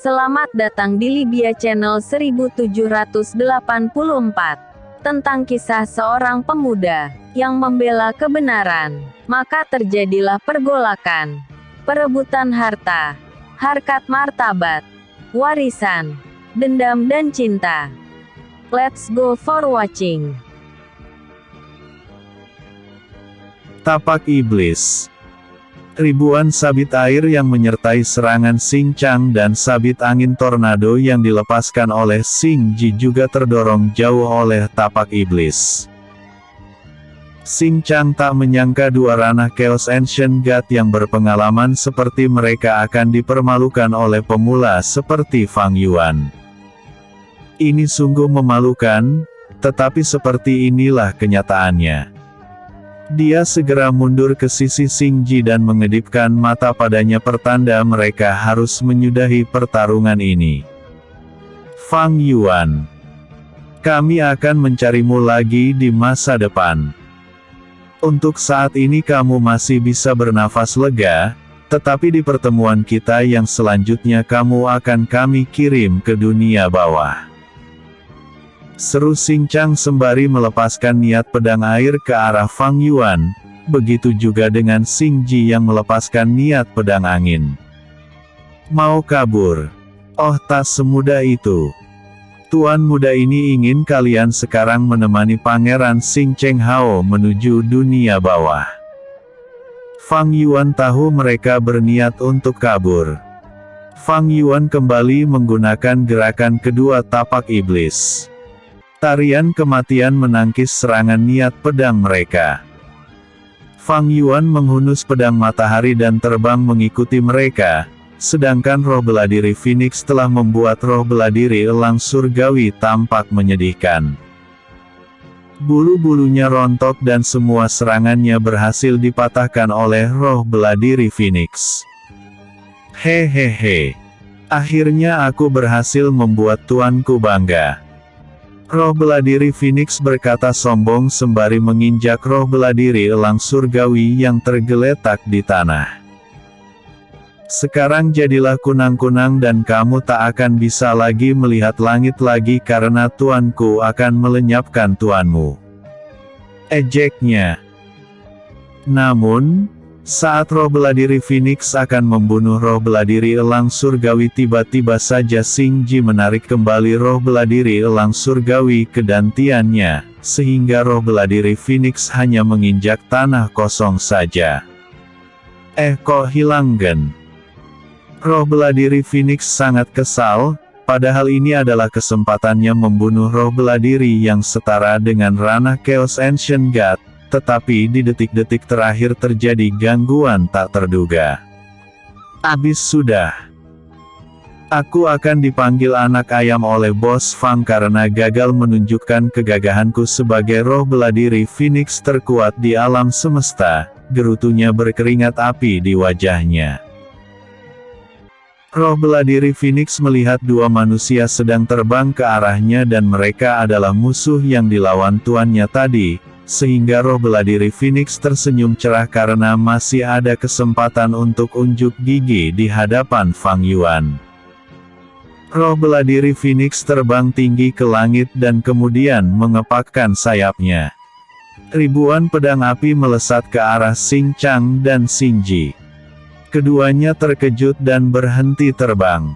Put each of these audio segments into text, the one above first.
Selamat datang di Libya Channel 1784. Tentang kisah seorang pemuda yang membela kebenaran. Maka terjadilah pergolakan, perebutan harta, harkat martabat, warisan, dendam dan cinta. Let's go for watching. Tapak Iblis. Ribuan sabit air yang menyertai serangan Xing Chang dan sabit angin tornado yang dilepaskan oleh Xing Ji juga terdorong jauh oleh tapak iblis. Xing Chang tak menyangka dua ranah Chaos Ancient God yang berpengalaman seperti mereka akan dipermalukan oleh pemula seperti Fang Yuan. Ini sungguh memalukan, tetapi seperti inilah kenyataannya. Dia segera mundur ke sisi Xing Ji dan mengedipkan mata padanya pertanda mereka harus menyudahi pertarungan ini. Fang Yuan, kami akan mencarimu lagi di masa depan. Untuk saat ini kamu masih bisa bernafas lega, tetapi di pertemuan kita yang selanjutnya kamu akan kami kirim ke dunia bawah. Seru Xing Chang sembari melepaskan niat pedang air ke arah Fang Yuan, begitu juga dengan Xing Ji yang melepaskan niat pedang angin. Mau kabur? Oh, tak semudah itu. Tuan muda ini ingin kalian sekarang menemani Pangeran Xing Cheng Hao menuju dunia bawah. Fang Yuan tahu mereka berniat untuk kabur. Fang Yuan kembali menggunakan gerakan kedua tapak iblis. Tarian kematian menangkis serangan niat pedang mereka. Fang Yuan menghunus pedang matahari dan terbang mengikuti mereka, sedangkan roh bela diri Phoenix telah membuat roh bela diri elang surgawi tampak menyedihkan. Bulu-bulunya rontok dan semua serangannya berhasil dipatahkan oleh roh bela diri Phoenix. Hehehe. Akhirnya aku berhasil membuat tuanku bangga. Roh bela diri Phoenix berkata sombong sembari menginjak roh bela diri elang surgawi yang tergeletak di tanah. Sekarang jadilah kunang-kunang dan kamu tak akan bisa lagi melihat langit lagi karena tuanku akan melenyapkan tuanmu. Ejeknya. Namun, saat roh bela diri Phoenix akan membunuh roh bela diri elang surgawi, tiba-tiba saja Xing Ji menarik kembali roh bela diri elang surgawi ke dantiannya, sehingga roh bela diri Phoenix hanya menginjak tanah kosong saja. Kok hilang gen? Roh bela diri Phoenix sangat kesal, padahal ini adalah kesempatannya membunuh roh bela diri yang setara dengan ranah Chaos Ancient God. Tetapi di detik-detik terakhir terjadi gangguan tak terduga. Habis sudah. Aku akan dipanggil anak ayam oleh Bos Fang karena gagal menunjukkan kegagahanku sebagai roh bela diri Phoenix terkuat di alam semesta. Gerutunya berkeringat api di wajahnya. Roh bela diri Phoenix melihat dua manusia sedang terbang ke arahnya dan mereka adalah musuh yang dilawan tuannya tadi. Sehingga roh bela diri Phoenix tersenyum cerah karena masih ada kesempatan untuk unjuk gigi di hadapan Fang Yuan. Roh bela diri Phoenix terbang tinggi ke langit dan kemudian mengepakkan sayapnya. Ribuan pedang api melesat ke arah Xing Chang dan Xing Ji. Keduanya terkejut dan berhenti terbang.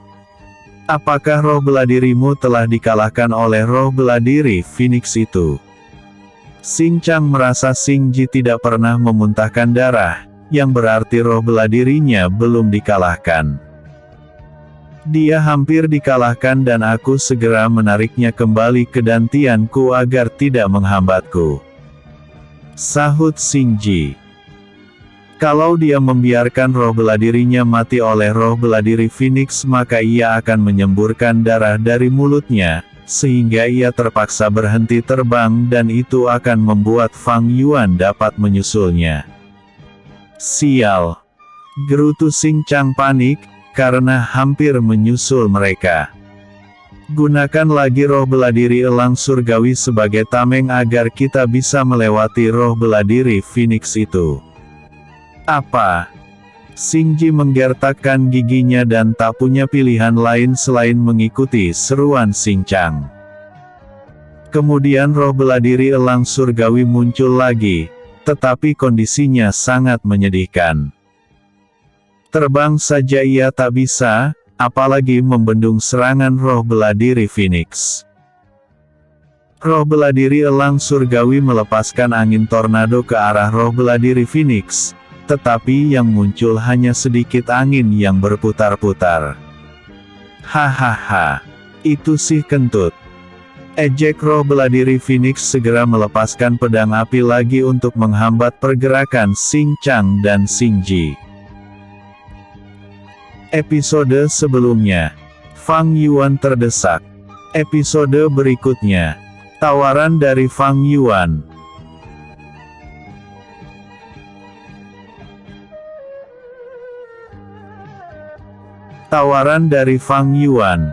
Apakah roh bela dirimu telah dikalahkan oleh roh bela diri Phoenix itu? Xing Chang merasa Xing Ji tidak pernah memuntahkan darah, yang berarti roh bela dirinya belum dikalahkan. Dia hampir dikalahkan dan aku segera menariknya kembali ke dantianku agar tidak menghambatku. Sahut Xing Ji. Kalau dia membiarkan roh bela dirinya mati oleh roh bela diri Phoenix maka ia akan menyemburkan darah dari mulutnya. Sehingga ia terpaksa berhenti terbang dan itu akan membuat Fang Yuan dapat menyusulnya. Sial! Gerutu Xing Chang panik, karena hampir menyusul mereka. Gunakan lagi roh bela diri elang surgawi sebagai tameng agar kita bisa melewati roh bela diri Phoenix itu. Apa? Xingji menggertakkan giginya dan tak punya pilihan lain selain mengikuti seruan Xing Chang. Kemudian roh bela diri elang surgawi muncul lagi, tetapi kondisinya sangat menyedihkan. Terbang saja ia tak bisa, apalagi membendung serangan roh bela diri Phoenix. Roh bela diri elang surgawi melepaskan angin tornado ke arah roh bela diri Phoenix, tetapi yang muncul hanya sedikit angin yang berputar-putar. Hahaha, itu sih kentut. Ejek roh bela diri Phoenix segera melepaskan pedang api lagi untuk menghambat pergerakan Xing Chang dan Xingji. Episode sebelumnya, Fang Yuan terdesak. Episode berikutnya, tawaran dari Fang Yuan. Tawaran dari Fang Yuan.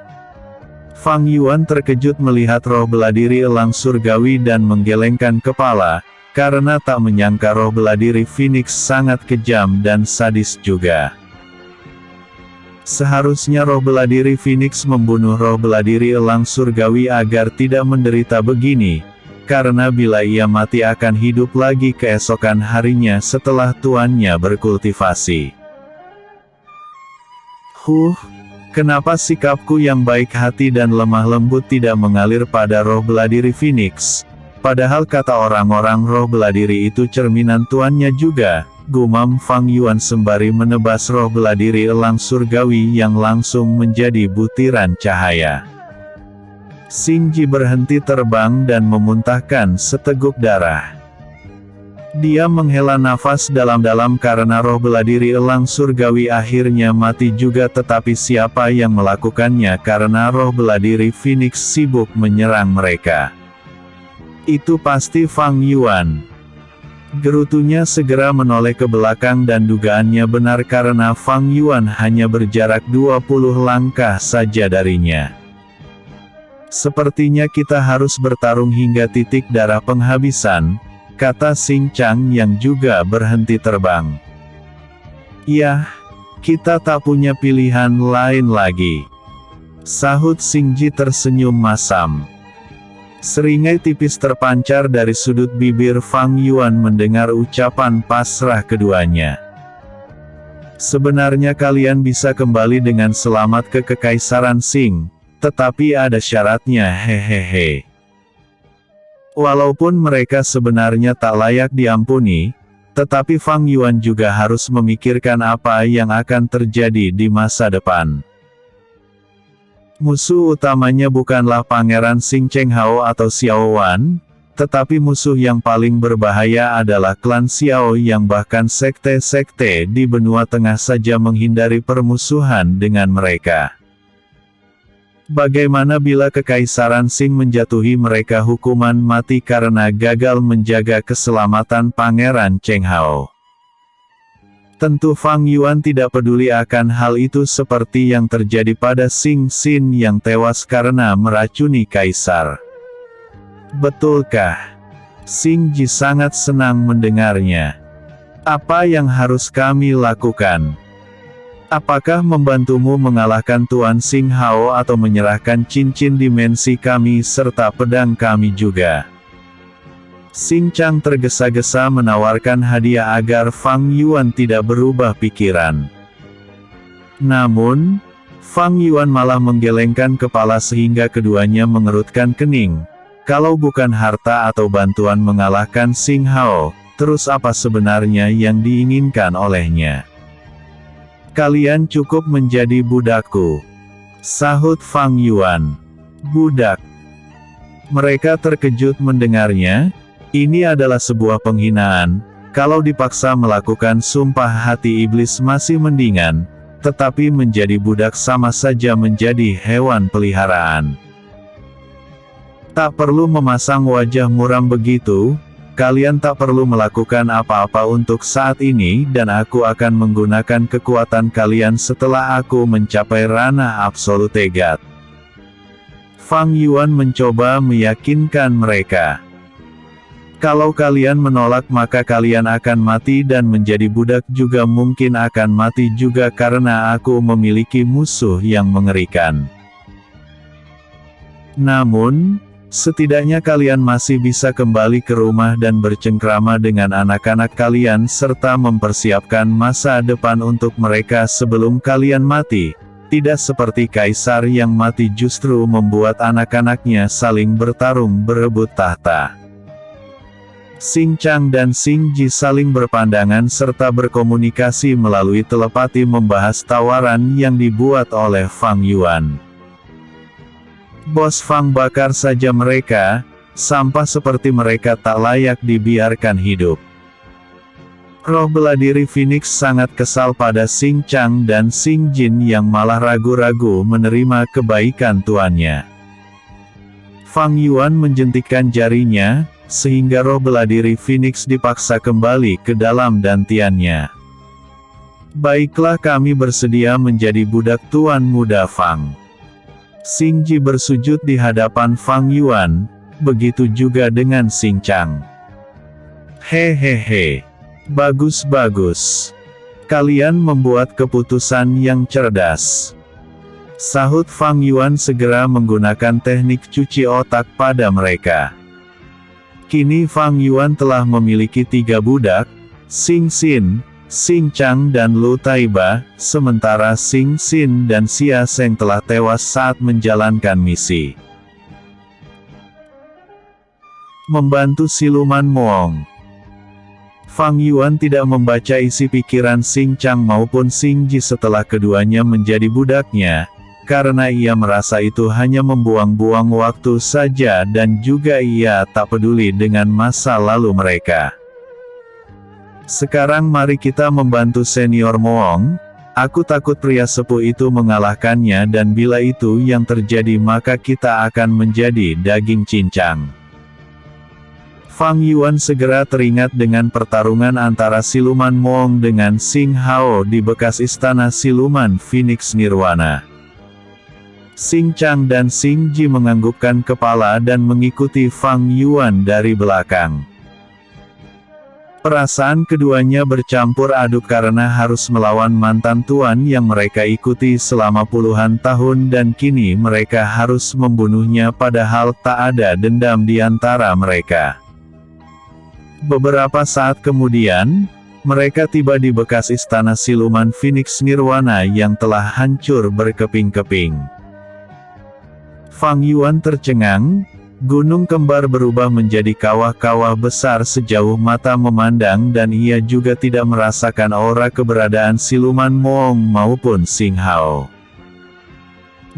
Fang Yuan terkejut melihat roh bela diri elang surgawi dan menggelengkan kepala, karena tak menyangka roh bela diri Phoenix sangat kejam dan sadis juga. Seharusnya roh bela diri Phoenix membunuh roh bela diri elang surgawi agar tidak menderita begini, karena bila ia mati akan hidup lagi keesokan harinya setelah tuannya berkultivasi. Kenapa sikapku yang baik hati dan lemah lembut tidak mengalir pada roh bela diri Phoenix? Padahal kata orang-orang roh bela diri itu cerminan tuannya juga, gumam Fang Yuan sembari menebas roh bela diri elang surgawi yang langsung menjadi butiran cahaya. Xingji berhenti terbang dan memuntahkan seteguk darah. Dia menghela nafas dalam-dalam karena roh bela diri elang surgawi akhirnya mati juga, tetapi siapa yang melakukannya karena roh bela diri Phoenix sibuk menyerang mereka. Itu pasti Fang Yuan. Gerutunya segera menoleh ke belakang dan dugaannya benar karena Fang Yuan hanya berjarak 20 langkah saja darinya. Sepertinya kita harus bertarung hingga titik darah penghabisan, kata Xing Chang yang juga berhenti terbang. Yah, kita tak punya pilihan lain lagi, sahut Xingji tersenyum masam. Seringai tipis terpancar dari sudut bibir Fang Yuan mendengar ucapan pasrah keduanya. Sebenarnya kalian bisa kembali dengan selamat ke Kekaisaran Xing, tetapi ada syaratnya, hehehe. Walaupun mereka sebenarnya tak layak diampuni, tetapi Fang Yuan juga harus memikirkan apa yang akan terjadi di masa depan. Musuh utamanya bukanlah Pangeran Xing Chenghao atau Xiao Wan, tetapi musuh yang paling berbahaya adalah klan Xiao yang bahkan sekte-sekte di benua tengah saja menghindari permusuhan dengan mereka. Bagaimana bila Kekaisaran Xing menjatuhi mereka hukuman mati karena gagal menjaga keselamatan Pangeran Chenghao? Tentu Fang Yuan tidak peduli akan hal itu seperti yang terjadi pada Xing Xin yang tewas karena meracuni kaisar. Betulkah? Xingji sangat senang mendengarnya. Apa yang harus kami lakukan? Apakah membantumu mengalahkan Tuan Xing Hao atau menyerahkan cincin dimensi kami serta pedang kami juga? Xing Chang tergesa-gesa menawarkan hadiah agar Fang Yuan tidak berubah pikiran. Namun, Fang Yuan malah menggelengkan kepala sehingga keduanya mengerutkan kening. Kalau bukan harta atau bantuan mengalahkan Xing Hao, terus apa sebenarnya yang diinginkan olehnya? Kalian cukup menjadi budakku, sahut Fang Yuan. Budak. Mereka terkejut mendengarnya. Ini adalah sebuah penghinaan. Kalau dipaksa melakukan sumpah hati iblis masih mendingan, tetapi menjadi budak sama saja menjadi hewan peliharaan. Tak perlu memasang wajah muram begitu. Kalian tak perlu melakukan apa-apa untuk saat ini dan aku akan menggunakan kekuatan kalian setelah aku mencapai ranah Absolute God. Fang Yuan mencoba meyakinkan mereka. Kalau kalian menolak maka kalian akan mati dan menjadi budak juga mungkin akan mati juga karena aku memiliki musuh yang mengerikan. Namun, setidaknya kalian masih bisa kembali ke rumah dan bercengkrama dengan anak-anak kalian serta mempersiapkan masa depan untuk mereka sebelum kalian mati. Tidak seperti kaisar yang mati justru membuat anak-anaknya saling bertarung berebut tahta. Xing Chang dan Xing Ji saling berpandangan serta berkomunikasi melalui telepati membahas tawaran yang dibuat oleh Fang Yuan. Bos Fang bakar saja mereka, sampah seperti mereka tak layak dibiarkan hidup. Roh bela diri Phoenix sangat kesal pada Xing Chang dan Xing Jin yang malah ragu-ragu menerima kebaikan tuannya. Fang Yuan menjentikkan jarinya, sehingga roh bela diri Phoenix dipaksa kembali ke dalam dantiannya. Baiklah, kami bersedia menjadi budak Tuan Muda Fang. Xing Ji bersujud di hadapan Fang Yuan, begitu juga dengan Xing Chang. Hehehe. Bagus-bagus. Kalian membuat keputusan yang cerdas. Sahut Fang Yuan segera menggunakan teknik cuci otak pada mereka. Kini Fang Yuan telah memiliki 3 budak, Xing Xin, Xing Chang dan Lu Taiba, sementara Xing Xin dan Xia Seng telah tewas saat menjalankan misi. Membantu siluman Moong. Fang Yuan tidak membaca isi pikiran Xing Chang maupun Xing Ji setelah keduanya menjadi budaknya, karena ia merasa itu hanya membuang-buang waktu saja dan juga ia tak peduli dengan masa lalu mereka. Sekarang mari kita membantu senior Moong. Aku takut pria sepuh itu mengalahkannya dan bila itu yang terjadi maka kita akan menjadi daging cincang. Fang Yuan segera teringat dengan pertarungan antara siluman Moong dengan Xing Hao di bekas istana siluman Phoenix Nirwana. Xing Chang dan Xing Ji menganggukkan kepala dan mengikuti Fang Yuan dari belakang. Perasaan keduanya bercampur aduk karena harus melawan mantan tuan yang mereka ikuti selama puluhan tahun dan kini mereka harus membunuhnya padahal tak ada dendam di antara mereka. Beberapa saat kemudian, mereka tiba di bekas istana siluman Phoenix Nirwana yang telah hancur berkeping-keping. Fang Yuan tercengang, gunung kembar berubah menjadi kawah-kawah besar sejauh mata memandang dan ia juga tidak merasakan aura keberadaan siluman Moong maupun Xing Hao.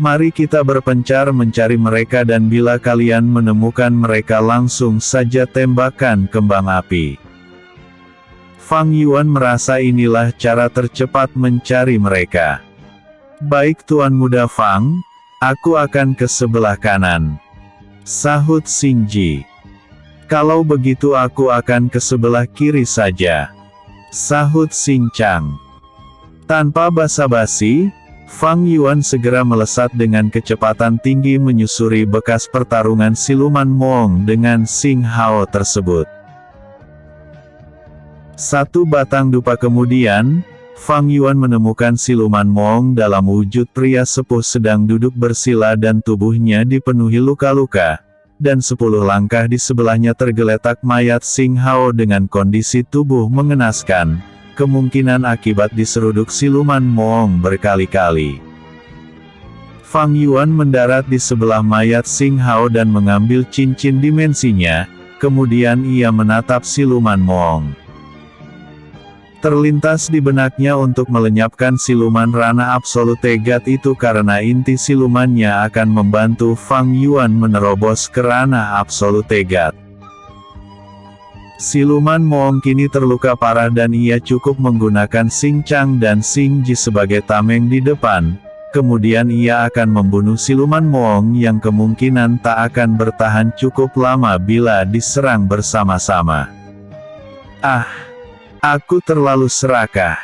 Mari kita berpencar mencari mereka dan bila kalian menemukan mereka langsung saja tembakkan kembang api. Fang Yuan merasa inilah cara tercepat mencari mereka. Baik Tuan Muda Fang, aku akan ke sebelah kanan. Sahut Xing Ji. Kalau begitu aku akan ke sebelah kiri saja. Sahut Xing Chang. Tanpa basa-basi, Fang Yuan segera melesat dengan kecepatan tinggi menyusuri bekas pertarungan siluman Moong dengan Xing Hao tersebut. Satu batang dupa kemudian, Fang Yuan menemukan siluman Moong dalam wujud pria sepuh sedang duduk bersila dan tubuhnya dipenuhi luka-luka, dan 10 langkah di sebelahnya tergeletak mayat Xing Hao dengan kondisi tubuh mengenaskan, kemungkinan akibat diseruduk siluman Moong berkali-kali. Fang Yuan mendarat di sebelah mayat Xing Hao dan mengambil cincin dimensinya, kemudian ia menatap siluman Moong. Terlintas di benaknya untuk melenyapkan siluman Rana Absolute God itu karena inti silumannya akan membantu Fang Yuan menerobos ke Rana Absolute God. Siluman Moong kini terluka parah dan ia cukup menggunakan Xing Chang dan Xing Ji sebagai tameng di depan, kemudian ia akan membunuh siluman Moong yang kemungkinan tak akan bertahan cukup lama bila diserang bersama-sama. Aku terlalu serakah.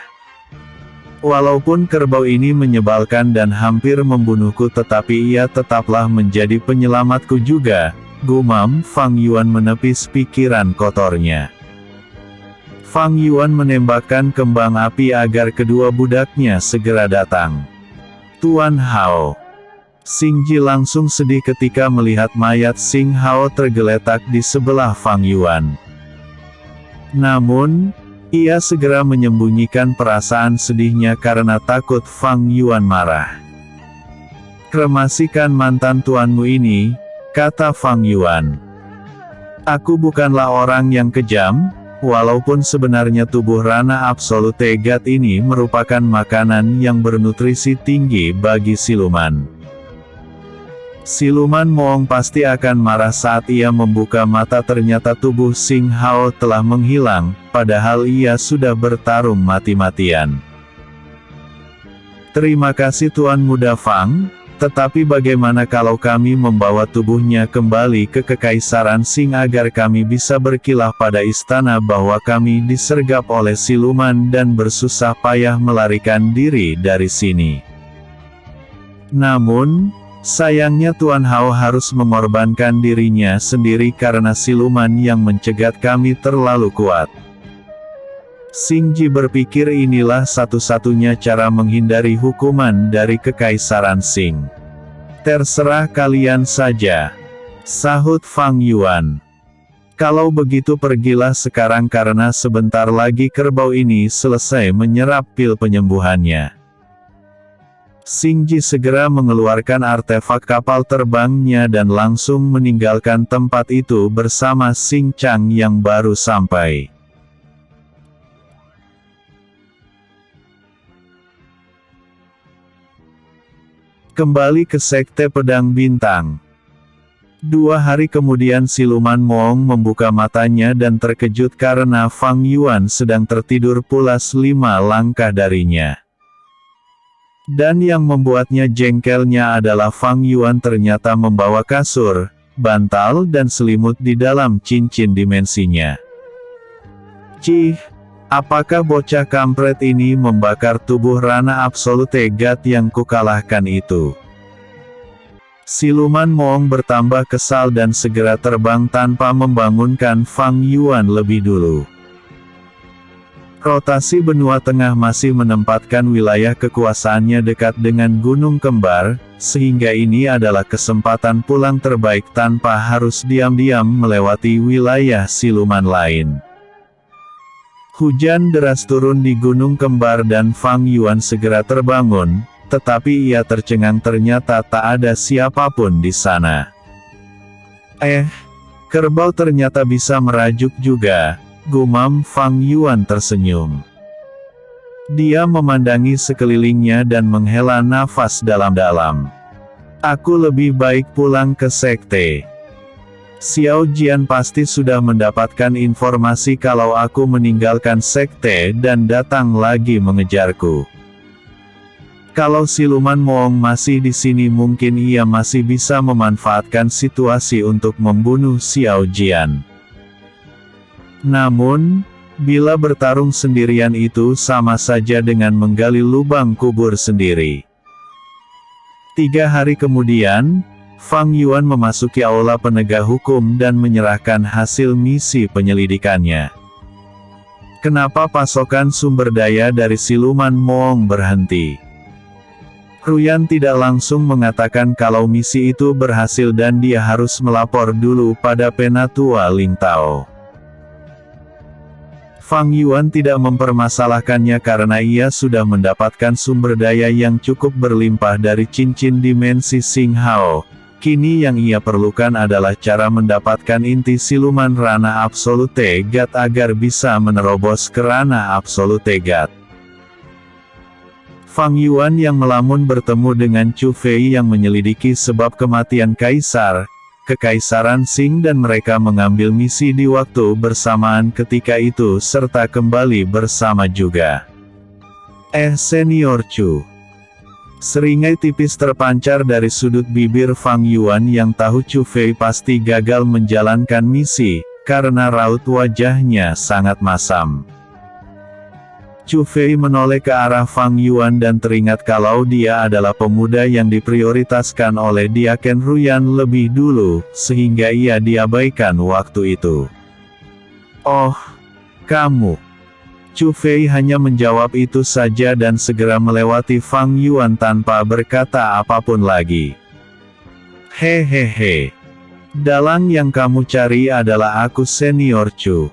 Walaupun kerbau ini menyebalkan dan hampir membunuhku tetapi ia tetaplah menjadi penyelamatku juga, gumam Fang Yuan menepis pikiran kotornya. Fang Yuan menembakkan kembang api agar kedua budaknya segera datang. Tuan Hao. Xing Ji langsung sedih ketika melihat mayat Xing Hao tergeletak di sebelah Fang Yuan. Namun, ia segera menyembunyikan perasaan sedihnya karena takut Fang Yuan marah. "Kremasikan mantan tuanmu ini," kata Fang Yuan. "Aku bukanlah orang yang kejam, walaupun sebenarnya tubuh Rana Absolute God ini merupakan makanan yang bernutrisi tinggi bagi siluman. Siluman Moong pasti akan marah saat ia membuka mata ternyata tubuh Xing Hao telah menghilang, padahal ia sudah bertarung mati-matian. Terima kasih Tuan Muda Fang, tetapi bagaimana kalau kami membawa tubuhnya kembali ke Kekaisaran Xing agar kami bisa berkilah pada istana bahwa kami disergap oleh siluman dan bersusah payah melarikan diri dari sini. Namun, sayangnya Tuan Hao harus mengorbankan dirinya sendiri karena siluman yang mencegat kami terlalu kuat." Xing Ji berpikir inilah satu-satunya cara menghindari hukuman dari Kekaisaran Xing. "Terserah kalian saja," sahut Fang Yuan. "Kalau begitu pergilah sekarang karena sebentar lagi kerbau ini selesai menyerap pil penyembuhannya." Xing Ji segera mengeluarkan artefak kapal terbangnya dan langsung meninggalkan tempat itu bersama Xing Chang yang baru sampai. Kembali ke Sekte Pedang Bintang. 2 hari kemudian siluman Moong membuka matanya dan terkejut karena Fang Yuan sedang tertidur pulas 5 langkah darinya. Dan yang membuatnya jengkelnya adalah Fang Yuan ternyata membawa kasur, bantal dan selimut di dalam cincin dimensinya. "Cih, apakah bocah kampret ini membakar tubuh Rana Absolute God yang kukalahkan itu?" Siluman Moong bertambah kesal dan segera terbang tanpa membangunkan Fang Yuan lebih dulu. Rotasi benua tengah masih menempatkan wilayah kekuasaannya dekat dengan Gunung Kembar, sehingga ini adalah kesempatan pulang terbaik tanpa harus diam-diam melewati wilayah siluman lain. Hujan deras turun di Gunung Kembar dan Fang Yuan segera terbangun, tetapi ia tercengang ternyata tak ada siapapun di sana. Kerbau ternyata bisa merajuk juga, gumam Fang Yuan tersenyum. Dia memandangi sekelilingnya dan menghela nafas dalam-dalam. "Aku lebih baik pulang ke sekte. Xiao Jian pasti sudah mendapatkan informasi kalau aku meninggalkan sekte dan datang lagi mengejarku. Kalau siluman Moong masih di sini mungkin ia masih bisa memanfaatkan situasi untuk membunuh Xiao Jian. Namun, bila bertarung sendirian itu sama saja dengan menggali lubang kubur sendiri." 3 hari kemudian, Fang Yuan memasuki aula penegak hukum dan menyerahkan hasil misi penyelidikannya. Kenapa pasokan sumber daya dari siluman Moong berhenti? Ruyan tidak langsung mengatakan kalau misi itu berhasil dan dia harus melapor dulu pada Penatua Ling Tao. Fang Yuan tidak mempermasalahkannya karena ia sudah mendapatkan sumber daya yang cukup berlimpah dari cincin dimensi Xing Hao. Kini yang ia perlukan adalah cara mendapatkan inti siluman Rana Absolute God agar bisa menerobos ke Rana Absolute God. Fang Yuan yang melamun bertemu dengan Chu Fei yang menyelidiki sebab kematian Kaisar, Kekaisaran Xing dan mereka mengambil misi di waktu bersamaan ketika itu serta kembali bersama juga. Senior Chu. Seringai tipis terpancar dari sudut bibir Fang Yuan yang tahu Chu Fei pasti gagal menjalankan misi, karena raut wajahnya sangat masam. Chu Fei menoleh ke arah Fang Yuan dan teringat kalau dia adalah pemuda yang diprioritaskan oleh Diaken Ruyan lebih dulu, sehingga ia diabaikan waktu itu. "Oh, kamu." Chu Fei hanya menjawab itu saja dan segera melewati Fang Yuan tanpa berkata apapun lagi. "Hehehe. Dalang yang kamu cari adalah aku senior Chu,"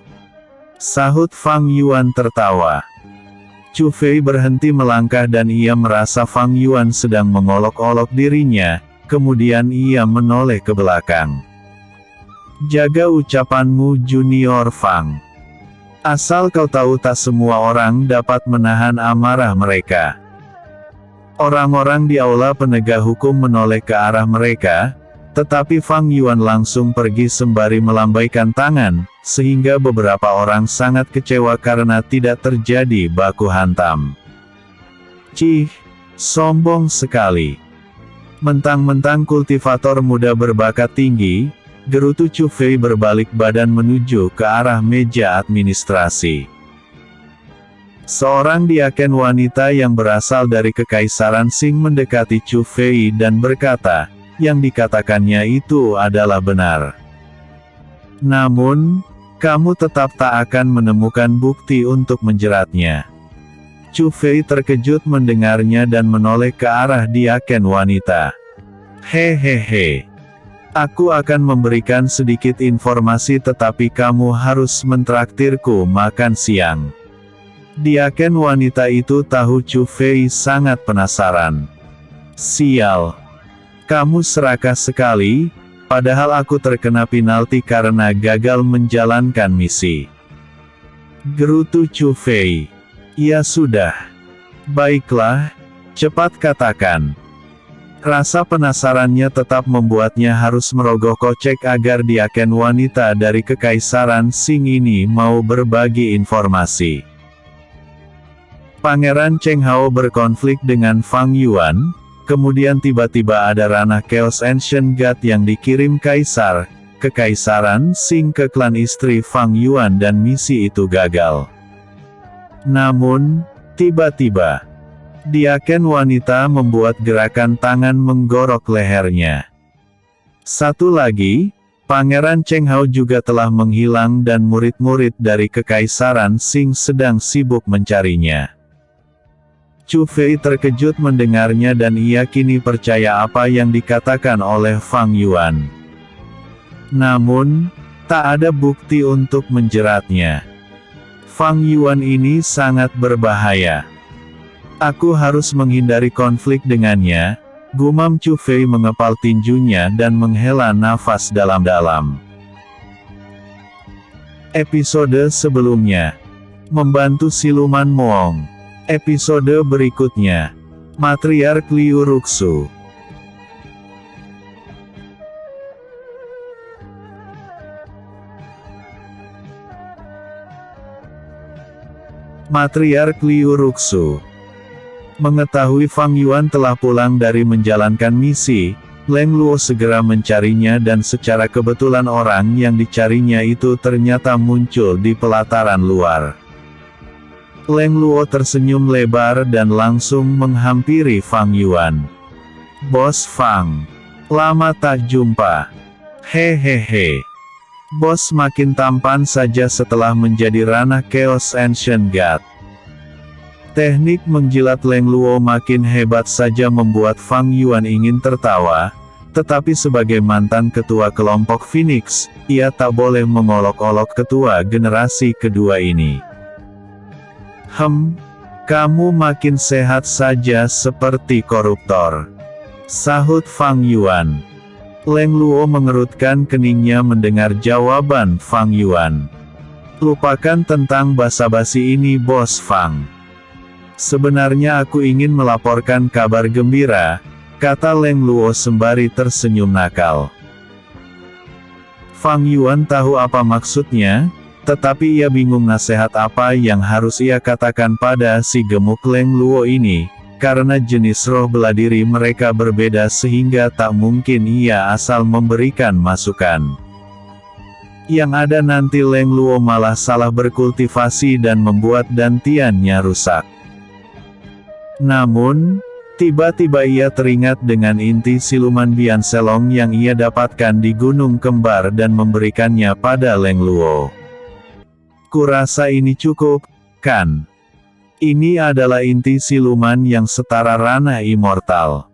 sahut Fang Yuan tertawa. Chu Fei berhenti melangkah dan ia merasa Fang Yuan sedang mengolok-olok dirinya, kemudian ia menoleh ke belakang. "Jaga ucapanmu Junior Fang. Asal kau tahu tak semua orang dapat menahan amarah mereka." Orang-orang di aula penegak hukum menoleh ke arah mereka, tetapi Fang Yuan langsung pergi sembari melambaikan tangan, sehingga beberapa orang sangat kecewa karena tidak terjadi baku hantam. "Cih, sombong sekali. Mentang-mentang kultivator muda berbakat tinggi," gerutu Chu Fei berbalik badan menuju ke arah meja administrasi. Seorang diaken wanita yang berasal dari Kekaisaran Qing mendekati Chu Fei dan berkata, yang dikatakannya itu adalah benar. "Namun, kamu tetap tak akan menemukan bukti untuk menjeratnya." Chu Fei terkejut mendengarnya dan menoleh ke arah diaken wanita. "Hehehe. Aku akan memberikan sedikit informasi tetapi kamu harus mentraktirku makan siang." Diaken wanita itu tahu Chu Fei sangat penasaran. "Sial. Kamu serakah sekali, padahal aku terkena penalti karena gagal menjalankan misi," gerutu Chu Fei. "Ya sudah. Baiklah, cepat katakan." Rasa penasarannya tetap membuatnya harus merogoh kocek agar diaken wanita dari Kekaisaran Qing ini mau berbagi informasi. Pangeran Cheng Hao berkonflik dengan Fang Yuan. Kemudian tiba-tiba ada ranah Chaos Ancient God yang dikirim Kaisar, Kekaisaran Qing ke klan istri Fang Yuan dan misi itu gagal. Namun, tiba-tiba, diaken wanita membuat gerakan tangan menggorok lehernya. Satu lagi, Pangeran Cheng Hao juga telah menghilang dan murid-murid dari Kekaisaran Qing sedang sibuk mencarinya. Chu Fei terkejut mendengarnya dan ia kini percaya apa yang dikatakan oleh Fang Yuan. Namun, tak ada bukti untuk menjeratnya. Fang Yuan ini sangat berbahaya. Aku harus menghindari konflik dengannya, gumam Chu Fei mengepal tinjunya dan menghela nafas dalam-dalam. Episode sebelumnya. Membantu Siluman Moong. Episode berikutnya. Matriark Liu Ruxu. Matriark Liu Ruxu. Mengetahui Fang Yuan telah pulang dari menjalankan misi, Leng Luo segera mencarinya dan secara kebetulan orang yang dicarinya itu ternyata muncul di pelataran luar. Leng Luo tersenyum lebar dan langsung menghampiri Fang Yuan. "Bos Fang. Lama tak jumpa." "Hehehe. Bos makin tampan saja setelah menjadi ranah Chaos Ancient God." Teknik menjilat Leng Luo makin hebat saja membuat Fang Yuan ingin tertawa, tetapi sebagai mantan ketua kelompok Phoenix, ia tak boleh mengolok-olok ketua generasi kedua ini. Kamu makin sehat saja seperti koruptor," sahut Fang Yuan. Leng Luo mengerutkan keningnya mendengar jawaban Fang Yuan. "Lupakan tentang basa-basi ini Bos Fang. Sebenarnya aku ingin melaporkan kabar gembira," kata Leng Luo sembari tersenyum nakal. Fang Yuan tahu apa maksudnya, tetapi ia bingung nasihat apa yang harus ia katakan pada si gemuk Leng Luo ini, karena jenis roh bela diri mereka berbeda sehingga tak mungkin ia asal memberikan masukan. Yang ada nanti Leng Luo malah salah berkultivasi dan membuat dantiannya rusak. Namun, tiba-tiba ia teringat dengan inti siluman Bian Selong yang ia dapatkan di Gunung Kembar dan memberikannya pada Leng Luo. Kurasa ini cukup, kan? Ini adalah inti siluman yang setara ranah immortal.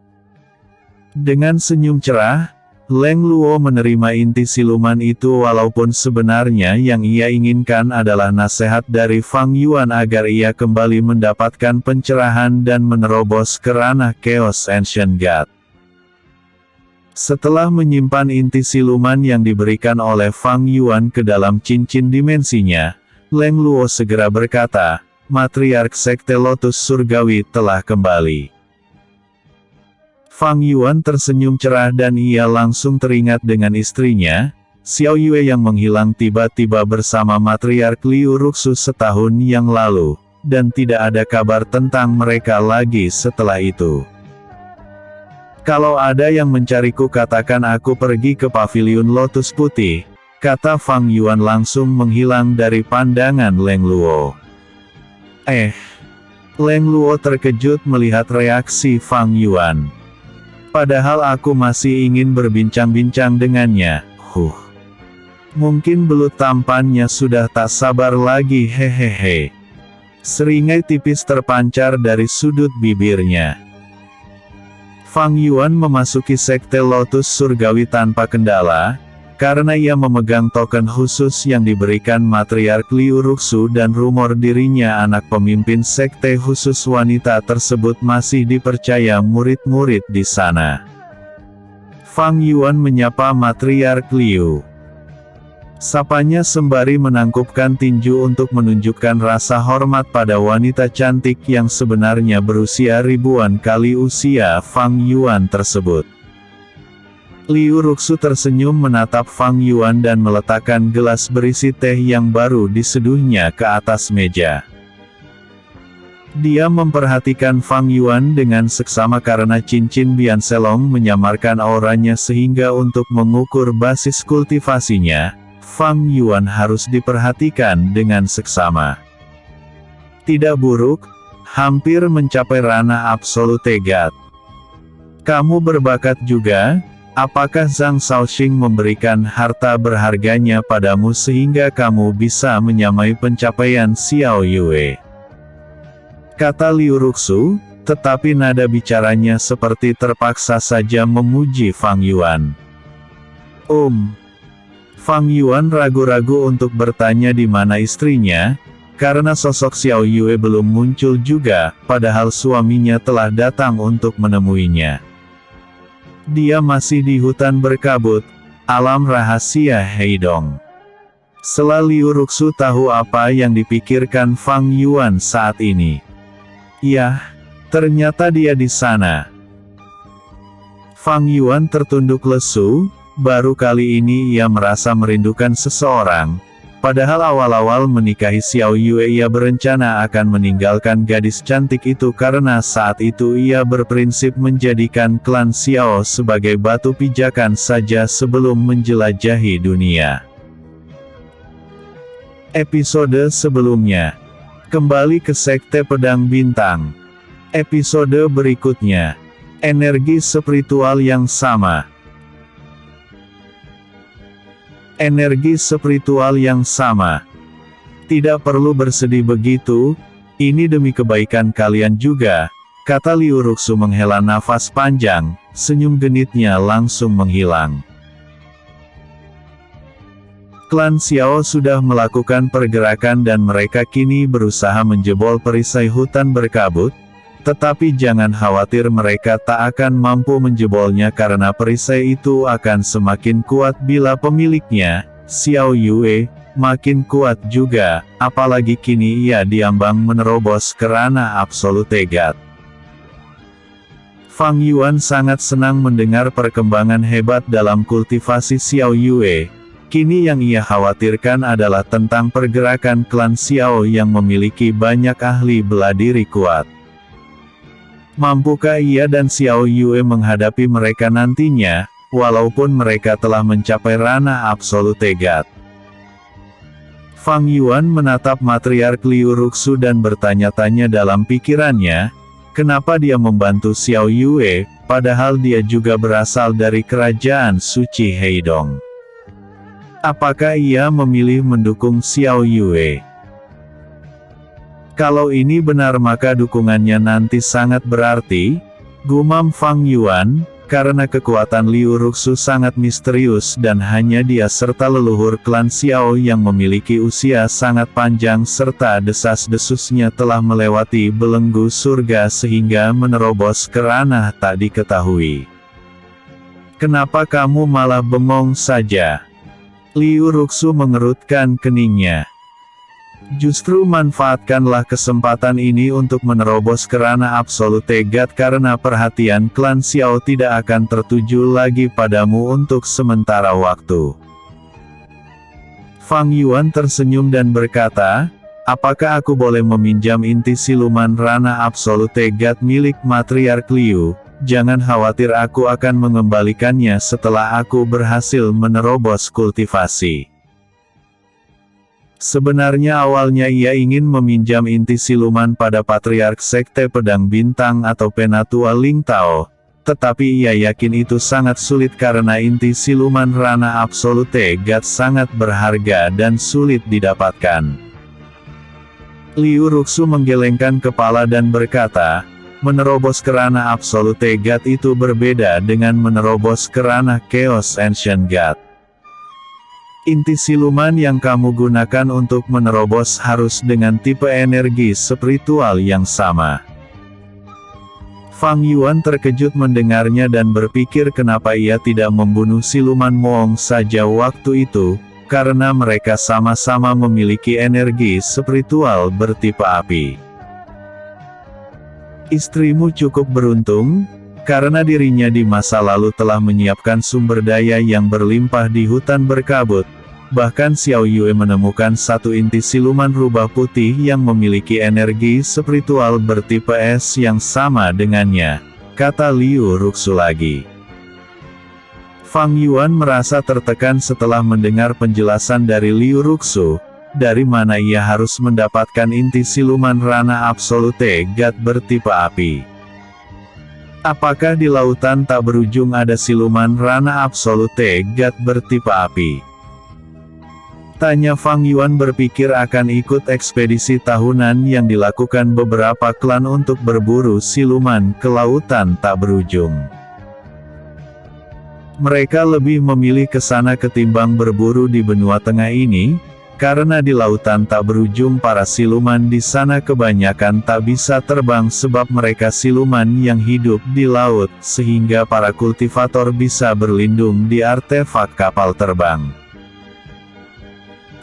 Dengan senyum cerah, Leng Luo menerima inti siluman itu walaupun sebenarnya yang ia inginkan adalah nasihat dari Fang Yuan agar ia kembali mendapatkan pencerahan dan menerobos ke ranah Chaos Ancient God. Setelah menyimpan inti siluman yang diberikan oleh Fang Yuan ke dalam cincin dimensinya, Leng Luo segera berkata, Matriark Sekte Lotus Surgawi telah kembali. Fang Yuan tersenyum cerah dan ia langsung teringat dengan istrinya, Xiao Yue yang menghilang tiba-tiba bersama Matriark Liu Ruxu setahun yang lalu, dan tidak ada kabar tentang mereka lagi setelah itu. Kalau ada yang mencariku katakan aku pergi ke Paviliun Lotus Putih, kata Fang Yuan langsung menghilang dari pandangan Leng Luo. Leng Luo terkejut melihat reaksi Fang Yuan. Padahal aku masih ingin berbincang-bincang dengannya, Mungkin belut tampannya sudah tak sabar lagi hehehe. Seringai tipis terpancar dari sudut bibirnya. Fang Yuan memasuki Sekte Lotus Surgawi tanpa kendala, karena ia memegang token khusus yang diberikan Matriark Liu Ruxu dan rumor dirinya anak pemimpin sekte khusus wanita tersebut masih dipercaya murid-murid di sana. Fang Yuan menyapa Matriark Liu. Sapanya sembari menangkupkan tinju untuk menunjukkan rasa hormat pada wanita cantik yang sebenarnya berusia ribuan kali usia Fang Yuan tersebut. Liu Ruxu tersenyum menatap Fang Yuan dan meletakkan gelas berisi teh yang baru diseduhnya ke atas meja. Dia memperhatikan Fang Yuan dengan seksama karena cincin Bian Selong menyamarkan auranya sehingga untuk mengukur basis kultivasinya, Fang Yuan harus diperhatikan dengan seksama. Tidak buruk, hampir mencapai ranah Absolute God. Kamu berbakat juga? Apakah Zhang Shaoxing memberikan harta berharganya padamu sehingga kamu bisa menyamai pencapaian Xiao Yue? Kata Liu Ruxu, tetapi nada bicaranya seperti terpaksa saja memuji Fang Yuan. Fang Yuan ragu-ragu untuk bertanya di mana istrinya, karena sosok Xiao Yue belum muncul juga, padahal suaminya telah datang untuk menemuinya. Dia masih di hutan berkabut, alam rahasia Heidong. Liu Ruxu tahu apa yang dipikirkan Fang Yuan saat ini. Yah, ternyata dia di sana. Fang Yuan tertunduk lesu, baru kali ini ia merasa merindukan seseorang. Padahal awal-awal menikahi Xiao Yue ia berencana akan meninggalkan gadis cantik itu karena saat itu ia berprinsip menjadikan klan Xiao sebagai batu pijakan saja sebelum menjelajahi dunia. Episode sebelumnya. Kembali ke Sekte Pedang Bintang. Episode berikutnya. Energi spiritual yang sama. Energi spiritual yang sama. Tidak perlu bersedih begitu, ini demi kebaikan kalian juga, kata Liu Ruxu menghela nafas panjang, senyum genitnya langsung menghilang. Klan Xiao sudah melakukan pergerakan dan mereka kini berusaha menjebol perisai hutan berkabut, tetapi jangan khawatir mereka tak akan mampu menjebolnya karena perisai itu akan semakin kuat bila pemiliknya, Xiao Yue, makin kuat juga, apalagi kini ia diambang menerobos ke ranah Absolute God. Fang Yuan sangat senang mendengar perkembangan hebat dalam kultivasi Xiao Yue. Kini yang ia khawatirkan adalah tentang pergerakan klan Xiao yang memiliki banyak ahli bela diri kuat. Mampukah ia dan Xiao Yue menghadapi mereka nantinya, walaupun mereka telah mencapai ranah Absolute God? Fang Yuan menatap matriark Liu Ruxu dan bertanya-tanya dalam pikirannya, kenapa dia membantu Xiao Yue, padahal dia juga berasal dari kerajaan suci Heidong. Apakah ia memilih mendukung Xiao Yue? Kalau ini benar maka dukungannya nanti sangat berarti, gumam Fang Yuan, karena kekuatan Liu Ruxu sangat misterius dan hanya dia serta leluhur klan Xiao yang memiliki usia sangat panjang serta desas-desusnya telah melewati belenggu surga sehingga menerobos ke ranah tak diketahui. Kenapa kamu malah bengong saja? Liu Ruxu mengerutkan keningnya. Justru manfaatkanlah kesempatan ini untuk menerobos ke ranah Absolute God karena perhatian klan Xiao tidak akan tertuju lagi padamu untuk sementara waktu. Fang Yuan tersenyum dan berkata, apakah aku boleh meminjam inti siluman ranah Absolute God milik matriark Liu? Jangan khawatir, aku akan mengembalikannya setelah aku berhasil menerobos kultivasi. Sebenarnya awalnya ia ingin meminjam inti siluman pada Patriark Sekte Pedang Bintang atau Penatua Ling Tao, tetapi ia yakin itu sangat sulit karena inti siluman ranah Absolute God sangat berharga dan sulit didapatkan. Liu Ruxu menggelengkan kepala dan berkata, menerobos ke ranah Absolute God itu berbeda dengan menerobos ke ranah Chaos Ancient God. Inti siluman yang kamu gunakan untuk menerobos harus dengan tipe energi spiritual yang sama. Fang Yuan terkejut mendengarnya dan berpikir kenapa ia tidak membunuh siluman Moong saja waktu itu, karena mereka sama-sama memiliki energi spiritual bertipe api. Istrimu cukup beruntung, karena dirinya di masa lalu telah menyiapkan sumber daya yang berlimpah di hutan berkabut. Bahkan Xiao Yue menemukan satu inti siluman rubah putih yang memiliki energi spiritual bertipe es yang sama dengannya, kata Liu Ruxu lagi. Fang Yuan merasa tertekan setelah mendengar penjelasan dari Liu Ruxu, dari mana ia harus mendapatkan inti siluman ranah Absolute God bertipe api. Apakah di lautan tak berujung ada siluman ranah Absolute God bertipe api? Tanya Fang Yuan berpikir akan ikut ekspedisi tahunan yang dilakukan beberapa klan untuk berburu siluman ke lautan tak berujung. Mereka lebih memilih ke sana ketimbang berburu di benua tengah ini, karena di lautan tak berujung para siluman di sana kebanyakan tak bisa terbang sebab mereka siluman yang hidup di laut, sehingga para kultivator bisa berlindung di artefak kapal terbang.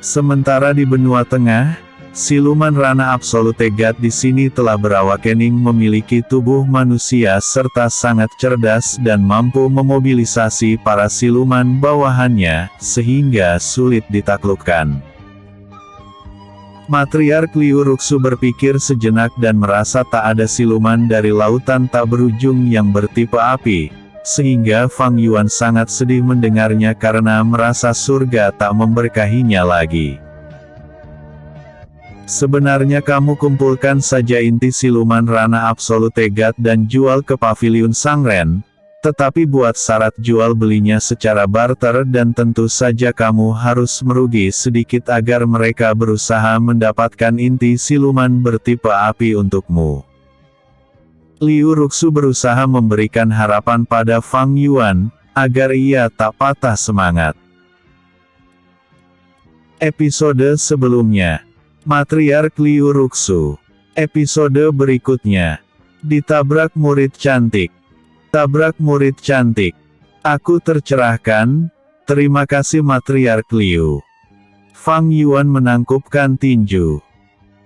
Sementara di benua tengah, siluman ranah Absolute God di sini telah berawakening memiliki tubuh manusia serta sangat cerdas dan mampu memobilisasi para siluman bawahannya, sehingga sulit ditaklukkan. Matriark Liu Ruxu berpikir sejenak dan merasa tak ada siluman dari lautan tak berujung yang bertipe api, sehingga Fang Yuan sangat sedih mendengarnya karena merasa surga tak memberkahinya lagi. Sebenarnya kamu kumpulkan saja inti siluman ranah Absolute God dan jual ke Paviliun Sangren, tetapi buat syarat jual belinya secara barter dan tentu saja kamu harus merugi sedikit agar mereka berusaha mendapatkan inti siluman bertipe api untukmu. Liu Ruxu berusaha memberikan harapan pada Fang Yuan, agar ia tak patah semangat. Episode sebelumnya. Matriark Liu Ruxu. Episode berikutnya. Ditabrak murid cantik. Tabrak murid cantik. Aku tercerahkan, terima kasih Matriark Liu. Fang Yuan menangkupkan tinju.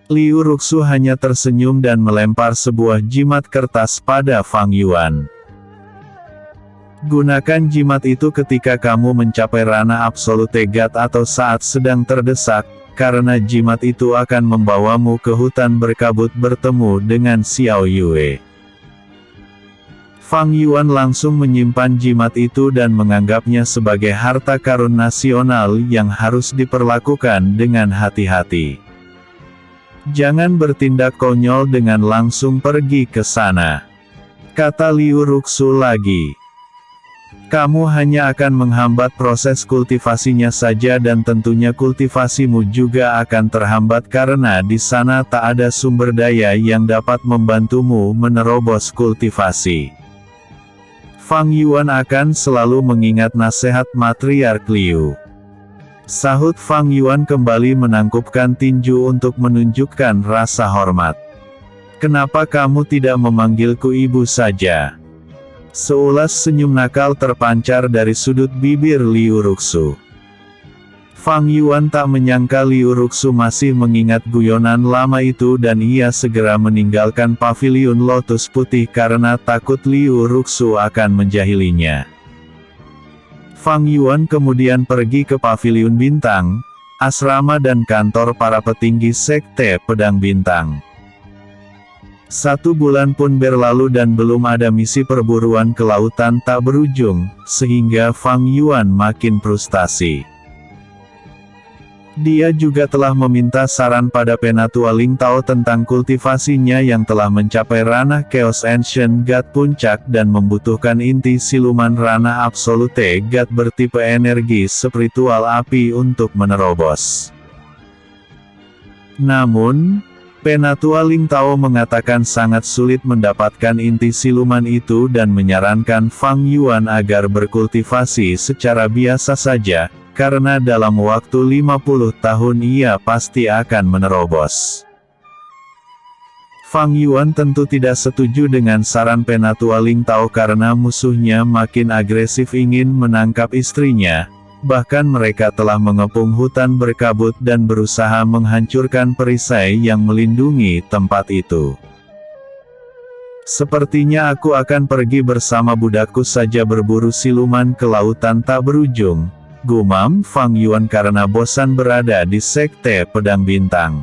Liu Ruxu hanya tersenyum dan melempar sebuah jimat kertas pada Fang Yuan. Gunakan jimat itu ketika kamu mencapai ranah Absolute God atau saat sedang terdesak, karena jimat itu akan membawamu ke hutan berkabut bertemu dengan Xiao Yue. Fang Yuan langsung menyimpan jimat itu dan menganggapnya sebagai harta karun nasional yang harus diperlakukan dengan hati-hati. Jangan bertindak konyol dengan langsung pergi ke sana, kata Liu Ruxu lagi. Kamu hanya akan menghambat proses kultivasinya saja dan tentunya kultivasimu juga akan terhambat karena di sana tak ada sumber daya yang dapat membantumu menerobos kultivasi. Fang Yuan akan selalu mengingat nasihat Matriark Liu. Sahut Fang Yuan kembali menangkupkan tinju untuk menunjukkan rasa hormat. Kenapa kamu tidak memanggilku ibu saja? Seulas senyum nakal terpancar dari sudut bibir Liu Ruxu. Fang Yuan tak menyangka Liu Ruxu masih mengingat guyonan lama itu dan ia segera meninggalkan paviliun lotus putih karena takut Liu Ruxu akan menjahilinya. Fang Yuan kemudian pergi ke paviliun bintang, asrama dan kantor para petinggi sekte pedang bintang. 1 bulan pun berlalu dan belum ada misi perburuan ke lautan tak berujung, sehingga Fang Yuan makin frustasi. Dia juga telah meminta saran pada Penatua Ling Tao tentang kultivasinya yang telah mencapai ranah Chaos Ancient God Puncak dan membutuhkan inti siluman ranah Absolute God bertipe energi spiritual api untuk menerobos. Namun, Penatua Ling Tao mengatakan sangat sulit mendapatkan inti siluman itu dan menyarankan Fang Yuan agar berkultivasi secara biasa saja, karena dalam waktu 50 tahun ia pasti akan menerobos. Fang Yuan tentu tidak setuju dengan saran Penatua Ling Tao karena musuhnya makin agresif ingin menangkap istrinya, bahkan mereka telah mengepung hutan berkabut dan berusaha menghancurkan perisai yang melindungi tempat itu. Sepertinya aku akan pergi bersama budakku saja berburu siluman ke lautan tak berujung, gumam Fang Yuan karena bosan berada di sekte pedang bintang.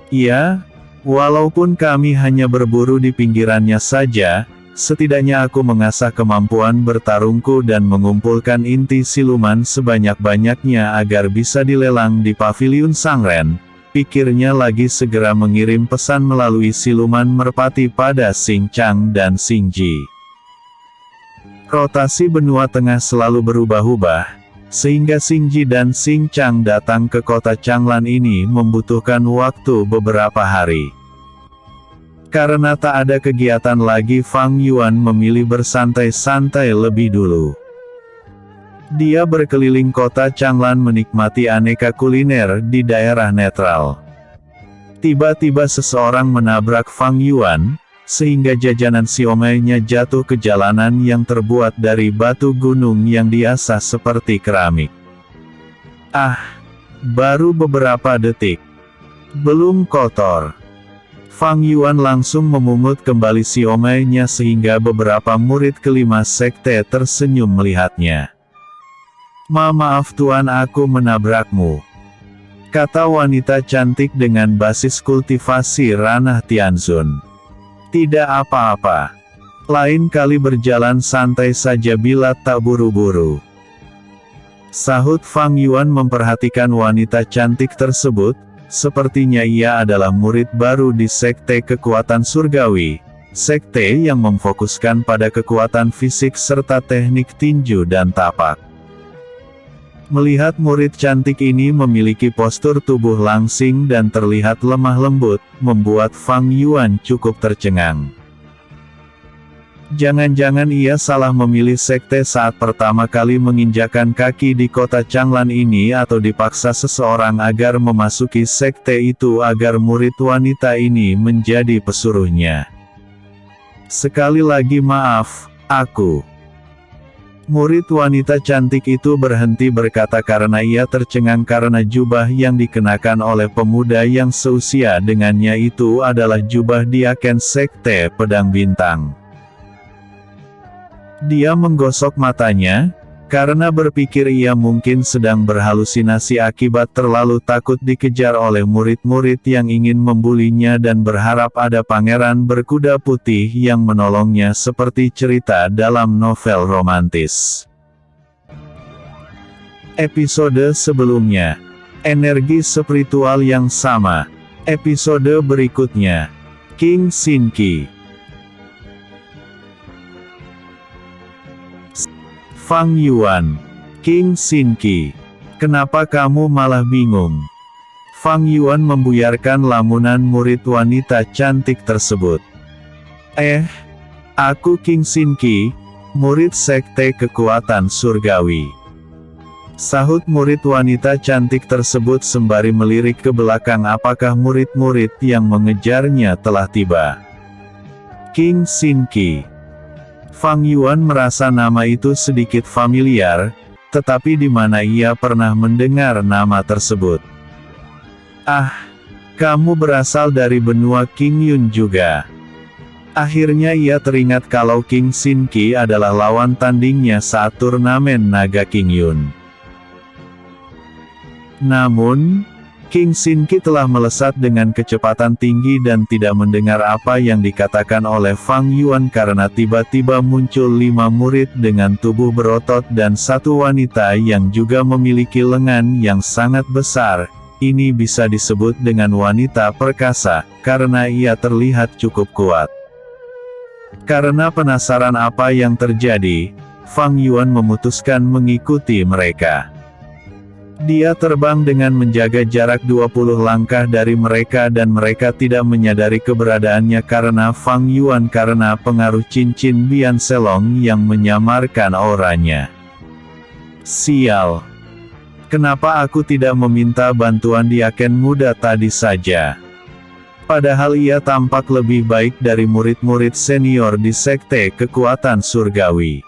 Iya, walaupun kami hanya berburu di pinggirannya saja, setidaknya aku mengasah kemampuan bertarungku dan mengumpulkan inti siluman sebanyak-banyaknya agar bisa dilelang di paviliun Sangren, pikirnya lagi segera mengirim pesan melalui siluman merpati pada Xing Chang dan Xing Ji. Rotasi benua tengah selalu berubah-ubah, sehingga Xing Ji dan Xing Chang datang ke kota Changlan ini membutuhkan waktu beberapa hari. Karena tak ada kegiatan lagi Fang Yuan memilih bersantai-santai lebih dulu. Dia berkeliling kota Changlan menikmati aneka kuliner di daerah netral. Tiba-tiba seseorang menabrak Fang Yuan, sehingga jajanan siomay-nya jatuh ke jalanan yang terbuat dari batu gunung yang diasah seperti keramik. Baru beberapa detik. Belum kotor. Fang Yuan langsung memungut kembali siomay-nya sehingga beberapa murid kelima sekte tersenyum melihatnya. Maaf tuan, aku menabrakmu, kata wanita cantik dengan basis kultivasi ranah Tianzun. Tidak apa-apa. Lain kali berjalan santai saja bila tak buru-buru, sahut Fang Yuan memperhatikan wanita cantik tersebut. Sepertinya ia adalah murid baru di sekte kekuatan surgawi, sekte yang memfokuskan pada kekuatan fisik serta teknik tinju dan tapak. Melihat murid cantik ini memiliki postur tubuh langsing dan terlihat lemah lembut, membuat Fang Yuan cukup tercengang. Jangan-jangan ia salah memilih sekte saat pertama kali menginjakan kaki di kota Changlan ini atau dipaksa seseorang agar memasuki sekte itu agar murid wanita ini menjadi pesuruhnya. Sekali lagi maaf, aku. Murid wanita cantik itu berhenti berkata karena ia tercengang karena jubah yang dikenakan oleh pemuda yang seusia dengannya itu adalah jubah diaken sekte pedang bintang. Dia menggosok matanya, Karena berpikir ia mungkin sedang berhalusinasi akibat terlalu takut dikejar oleh murid-murid yang ingin membulinya dan berharap ada pangeran berkuda putih yang menolongnya seperti cerita dalam novel romantis. Episode sebelumnya, energi spiritual yang sama. Episode berikutnya, King Sin Ki. Fang Yuan. King Sin Ki. Kenapa kamu malah bingung? Fang Yuan membuyarkan lamunan murid wanita cantik tersebut. Aku King Sin Ki, murid sekte kekuatan surgawi. Sahut murid wanita cantik tersebut sembari melirik ke belakang apakah murid-murid yang mengejarnya telah tiba. King Sin Ki. Fang Yuan merasa nama itu sedikit familiar, tetapi di mana ia pernah mendengar nama tersebut. Kamu berasal dari benua King Yun juga. Akhirnya ia teringat kalau King Sin Ki adalah lawan tandingnya saat turnamen naga King Yun. Namun, King Sin Ki telah melesat dengan kecepatan tinggi dan tidak mendengar apa yang dikatakan oleh Fang Yuan karena tiba-tiba muncul 5 murid dengan tubuh berotot dan 1 wanita yang juga memiliki lengan yang sangat besar. Ini bisa disebut dengan wanita perkasa, karena ia terlihat cukup kuat. Karena penasaran apa yang terjadi, Fang Yuan memutuskan mengikuti mereka. Dia terbang dengan menjaga jarak 20 langkah dari mereka dan mereka tidak menyadari keberadaannya karena Fang Yuan karena pengaruh cincin Bian Selong yang menyamarkan auranya. Sial. Kenapa aku tidak meminta bantuan Diaken muda tadi saja? Padahal ia tampak lebih baik dari murid-murid senior di sekte kekuatan surgawi.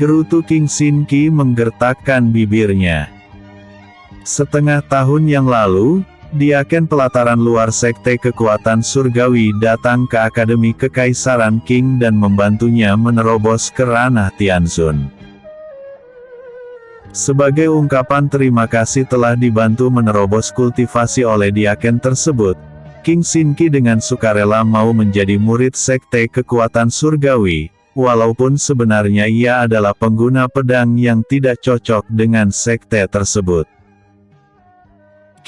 Gerutu King Sin Ki menggertakkan bibirnya. Setengah tahun yang lalu, Diaken pelataran luar sekte kekuatan surgawi datang ke Akademi Kekaisaran Qing dan membantunya menerobos ke ranah Tianzun. Sebagai ungkapan terima kasih telah dibantu menerobos kultivasi oleh Diaken tersebut, King Sin Ki dengan sukarela mau menjadi murid sekte kekuatan surgawi. Walaupun sebenarnya ia adalah pengguna pedang yang tidak cocok dengan sekte tersebut.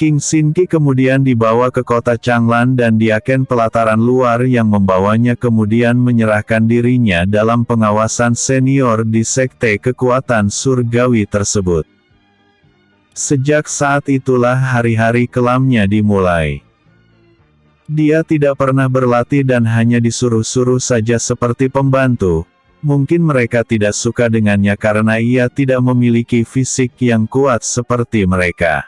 King Sin Ki kemudian dibawa ke kota Changlan dan Diaken pelataran luar yang membawanya kemudian menyerahkan dirinya dalam pengawasan senior di sekte kekuatan surgawi tersebut. Sejak saat itulah hari-hari kelamnya dimulai. Dia tidak pernah berlatih dan hanya disuruh-suruh saja seperti pembantu. Mungkin mereka tidak suka dengannya karena ia tidak memiliki fisik yang kuat seperti mereka.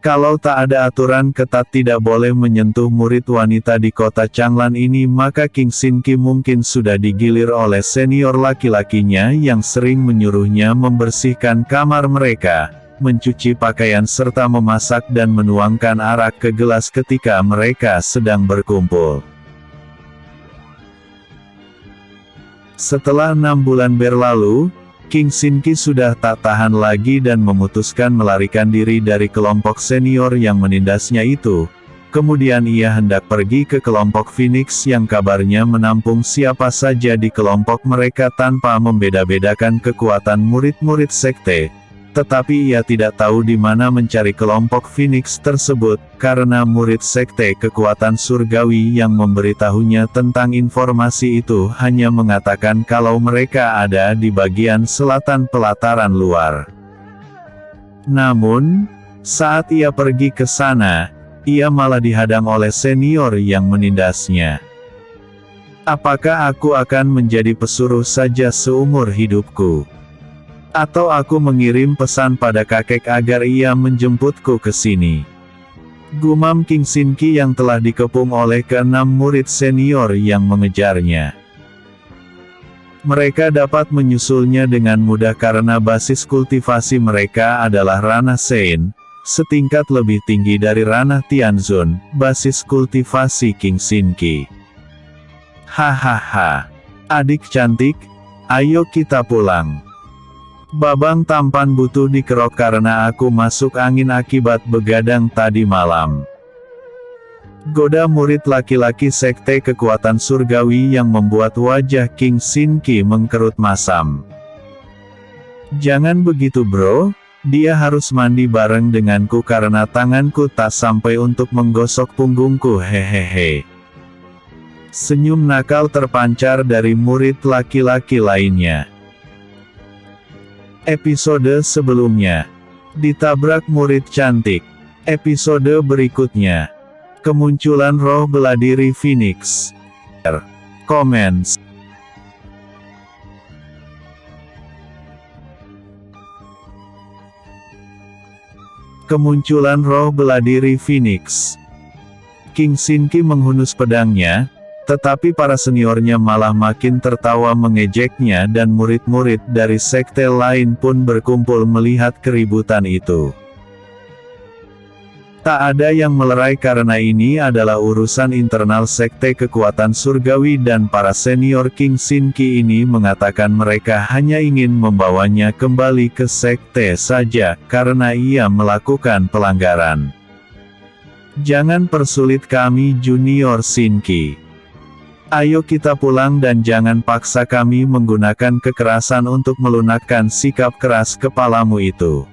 Kalau tak ada aturan ketat tidak boleh menyentuh murid wanita di kota Changlan ini maka King Sin Ki mungkin sudah digilir oleh senior laki-lakinya yang sering menyuruhnya membersihkan kamar mereka, mencuci pakaian serta memasak dan menuangkan arak ke gelas ketika mereka sedang berkumpul. Setelah 6 bulan berlalu, King Sin Ki sudah tak tahan lagi dan memutuskan melarikan diri dari kelompok senior yang menindasnya itu. Kemudian ia hendak pergi ke kelompok Phoenix yang kabarnya menampung siapa saja di kelompok mereka tanpa membeda-bedakan kekuatan murid-murid sekte. Tetapi ia tidak tahu di mana mencari kelompok Phoenix tersebut, karena murid sekte kekuatan surgawi yang memberitahunya tentang informasi itu hanya mengatakan kalau mereka ada di bagian selatan pelataran luar. Namun, saat ia pergi ke sana, ia malah dihadang oleh senior yang menindasnya. Apakah aku akan menjadi pesuruh saja seumur hidupku? Atau aku mengirim pesan pada kakek agar ia menjemputku ke sini? Gumam King Sin Ki yang telah dikepung oleh ke-6 murid senior yang mengejarnya. Mereka dapat menyusulnya dengan mudah karena basis kultivasi mereka adalah ranah Sein, setingkat lebih tinggi dari ranah Tianzun, basis kultivasi King Sin Ki. Hahaha. Adik cantik, Ayo kita pulang. Babang tampan butuh dikerok karena aku masuk angin akibat begadang tadi malam. Goda murid laki-laki sekte kekuatan surgawi yang membuat wajah King Sin Ki mengkerut masam. Jangan begitu bro, dia harus mandi bareng denganku karena tanganku tak sampai untuk menggosok punggungku hehehe. Senyum nakal terpancar dari murid laki-laki lainnya. Episode sebelumnya, ditabrak murid cantik. Episode berikutnya, kemunculan roh beladiri Phoenix. Comments. Kemunculan roh beladiri Phoenix. King Sin Ki menghunus pedangnya, tetapi para seniornya malah makin tertawa mengejeknya dan murid-murid dari sekte lain pun berkumpul melihat keributan itu. Tak ada yang melerai karena ini adalah urusan internal sekte kekuatan surgawi dan para senior King Sin Ki ini mengatakan mereka hanya ingin membawanya kembali ke sekte saja, karena ia melakukan pelanggaran. Jangan persulit kami Junior Sin Ki. Ayo kita pulang dan jangan paksa kami menggunakan kekerasan untuk melunakkan sikap keras kepalamu itu.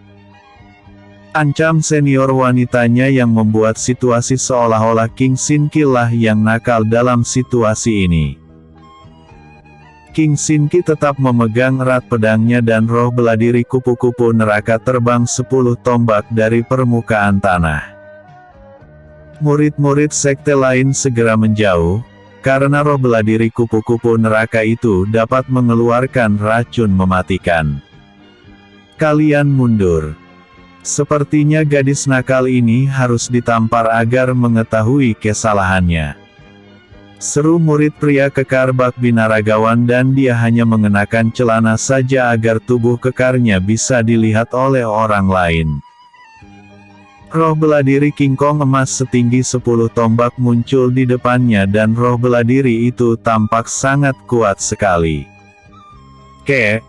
Ancam senior wanitanya yang membuat situasi seolah-olah King Sin Ki lah yang nakal dalam situasi ini. King Sin Ki tetap memegang erat pedangnya dan roh beladiri kupu-kupu neraka terbang 10 tombak dari permukaan tanah. Murid-murid sekte lain segera menjauh, karena roh beladiri kupu-kupu neraka itu dapat mengeluarkan racun mematikan. Kalian mundur. Sepertinya gadis nakal ini harus ditampar agar mengetahui kesalahannya. Seru murid pria kekar bak binaragawan dan dia hanya mengenakan celana saja agar tubuh kekarnya bisa dilihat oleh orang lain. Roh beladiri King Kong emas setinggi 10 tombak muncul di depannya dan roh beladiri itu tampak sangat kuat sekali. Kek.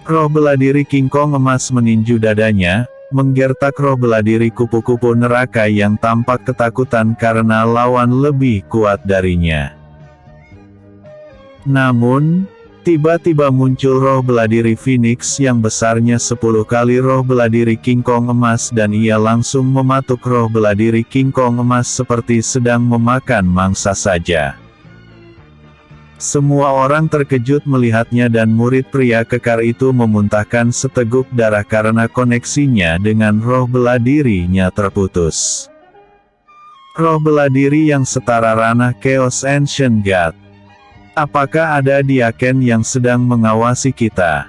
Roh beladiri King Kong emas meninju dadanya, menggertak roh beladiri kupu-kupu neraka yang tampak ketakutan karena lawan lebih kuat darinya. Namun, tiba-tiba muncul roh beladiri Phoenix yang besarnya 10 kali roh beladiri King Kong emas dan ia langsung mematuk roh beladiri King Kong emas seperti sedang memakan mangsa saja. Semua orang terkejut melihatnya dan murid pria kekar itu memuntahkan seteguk darah karena koneksinya dengan roh beladirinya terputus. Roh beladiri yang setara ranah Chaos Ancient God. Apakah ada diaken yang sedang mengawasi kita?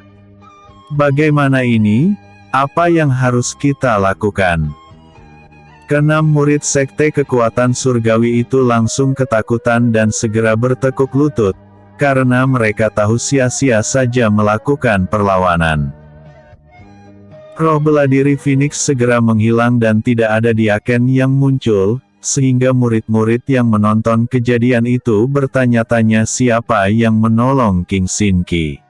Bagaimana ini? Apa yang harus kita lakukan? Keenam murid sekte kekuatan surgawi itu langsung ketakutan dan segera bertekuk lutut, karena mereka tahu sia-sia saja melakukan perlawanan. Roh beladiri Phoenix segera menghilang dan tidak ada diaken yang muncul, sehingga murid-murid yang menonton kejadian itu bertanya-tanya siapa yang menolong King Sin Ki.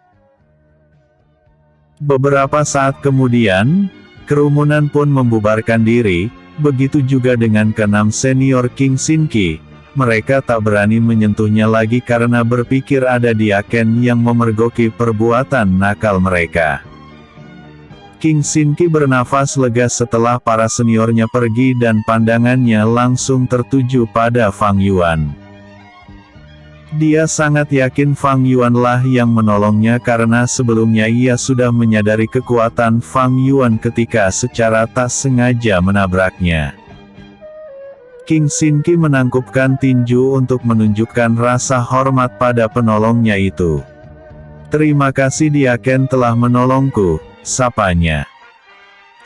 Beberapa saat kemudian, kerumunan pun membubarkan diri. Begitu juga dengan keenam senior King Sin Ki, mereka tak berani menyentuhnya lagi karena berpikir ada diaken yang memergoki perbuatan nakal mereka. King Sin Ki bernafas lega setelah para seniornya pergi dan pandangannya langsung tertuju pada Fang Yuan. Dia sangat yakin Fang Yuan lah yang menolongnya karena sebelumnya ia sudah menyadari kekuatan Fang Yuan ketika secara tak sengaja menabraknya. King Sin Ki menangkupkan tinju untuk menunjukkan rasa hormat pada penolongnya itu. Terima kasih diaken telah menolongku, sapanya.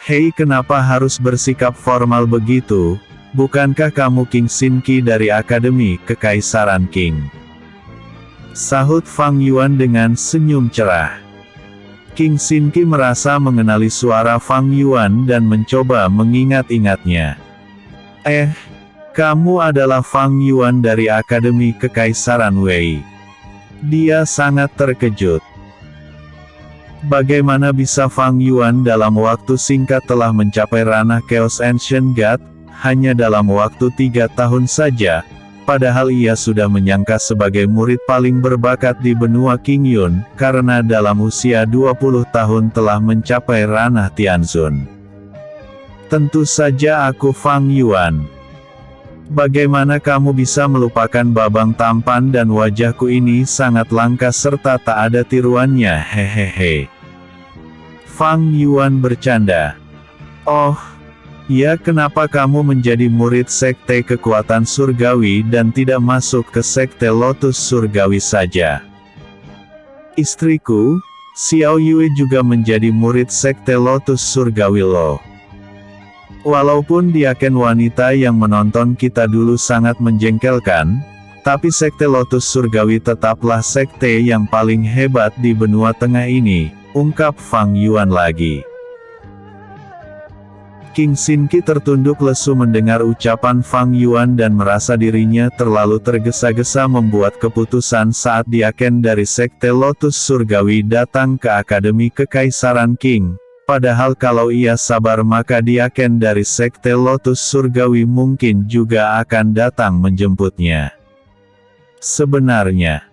Hei, kenapa harus bersikap formal begitu? Bukankah kamu King Sin Ki dari Akademi Kekaisaran King? Sahut Fang Yuan dengan senyum cerah. King Sin Ki merasa mengenali suara Fang Yuan dan mencoba mengingat-ingatnya. Kamu adalah Fang Yuan dari Akademi Kekaisaran Wei. Dia sangat terkejut. Bagaimana bisa Fang Yuan dalam waktu singkat telah mencapai ranah Chaos Ancient God, hanya dalam waktu 3 tahun saja, padahal ia sudah menyangka sebagai murid paling berbakat di benua Qingyun, karena dalam usia 20 tahun telah mencapai ranah Tianzun. Tentu saja aku Fang Yuan. Bagaimana kamu bisa melupakan babang tampan dan wajahku ini sangat langka serta tak ada tiruannya, hehehe. Fang Yuan bercanda. Oh, ya, kenapa kamu menjadi murid sekte kekuatan surgawi dan tidak masuk ke sekte Lotus surgawi saja? Istriku, Xiao Yue juga menjadi murid sekte Lotus surgawi loh. Walaupun diaken wanita yang menonton kita dulu sangat menjengkelkan, tapi sekte Lotus surgawi tetaplah sekte yang paling hebat di benua tengah ini, ungkap Fang Yuan lagi. King Xin Qi tertunduk lesu mendengar ucapan Fang Yuan dan merasa dirinya terlalu tergesa-gesa membuat keputusan saat diaken dari sekte Lotus surgawi datang ke Akademi Kekaisaran Qing. Padahal kalau ia sabar maka diaken dari sekte Lotus surgawi mungkin juga akan datang menjemputnya. Sebenarnya,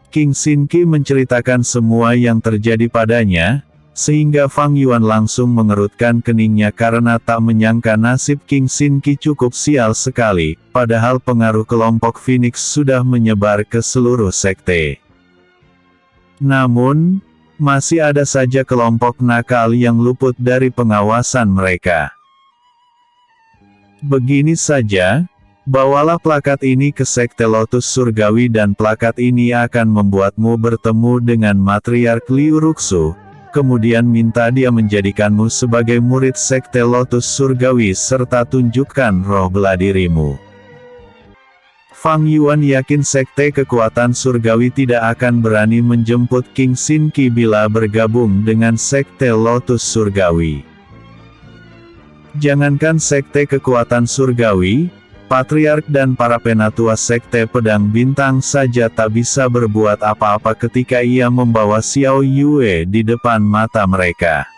King Xin Qi menceritakan semua yang terjadi padanya, sehingga Fang Yuan langsung mengerutkan keningnya karena tak menyangka nasib King Xin Qi cukup sial sekali, padahal pengaruh kelompok Phoenix sudah menyebar ke seluruh sekte. Namun, masih ada saja kelompok nakal yang luput dari pengawasan mereka. Begini saja, bawalah plakat ini ke sekte Lotus surgawi dan plakat ini akan membuatmu bertemu dengan Matriark Liu Ruxu, kemudian minta dia menjadikanmu sebagai murid sekte Lotus surgawi serta tunjukkan roh bela dirimu. Fang Yuan yakin sekte kekuatan surgawi tidak akan berani menjemput King Xin Qi bila bergabung dengan sekte Lotus surgawi. Jangankan sekte kekuatan surgawi, Patriark dan para penatua sekte pedang bintang saja tak bisa berbuat apa-apa ketika ia membawa Xiao Yue di depan mata mereka.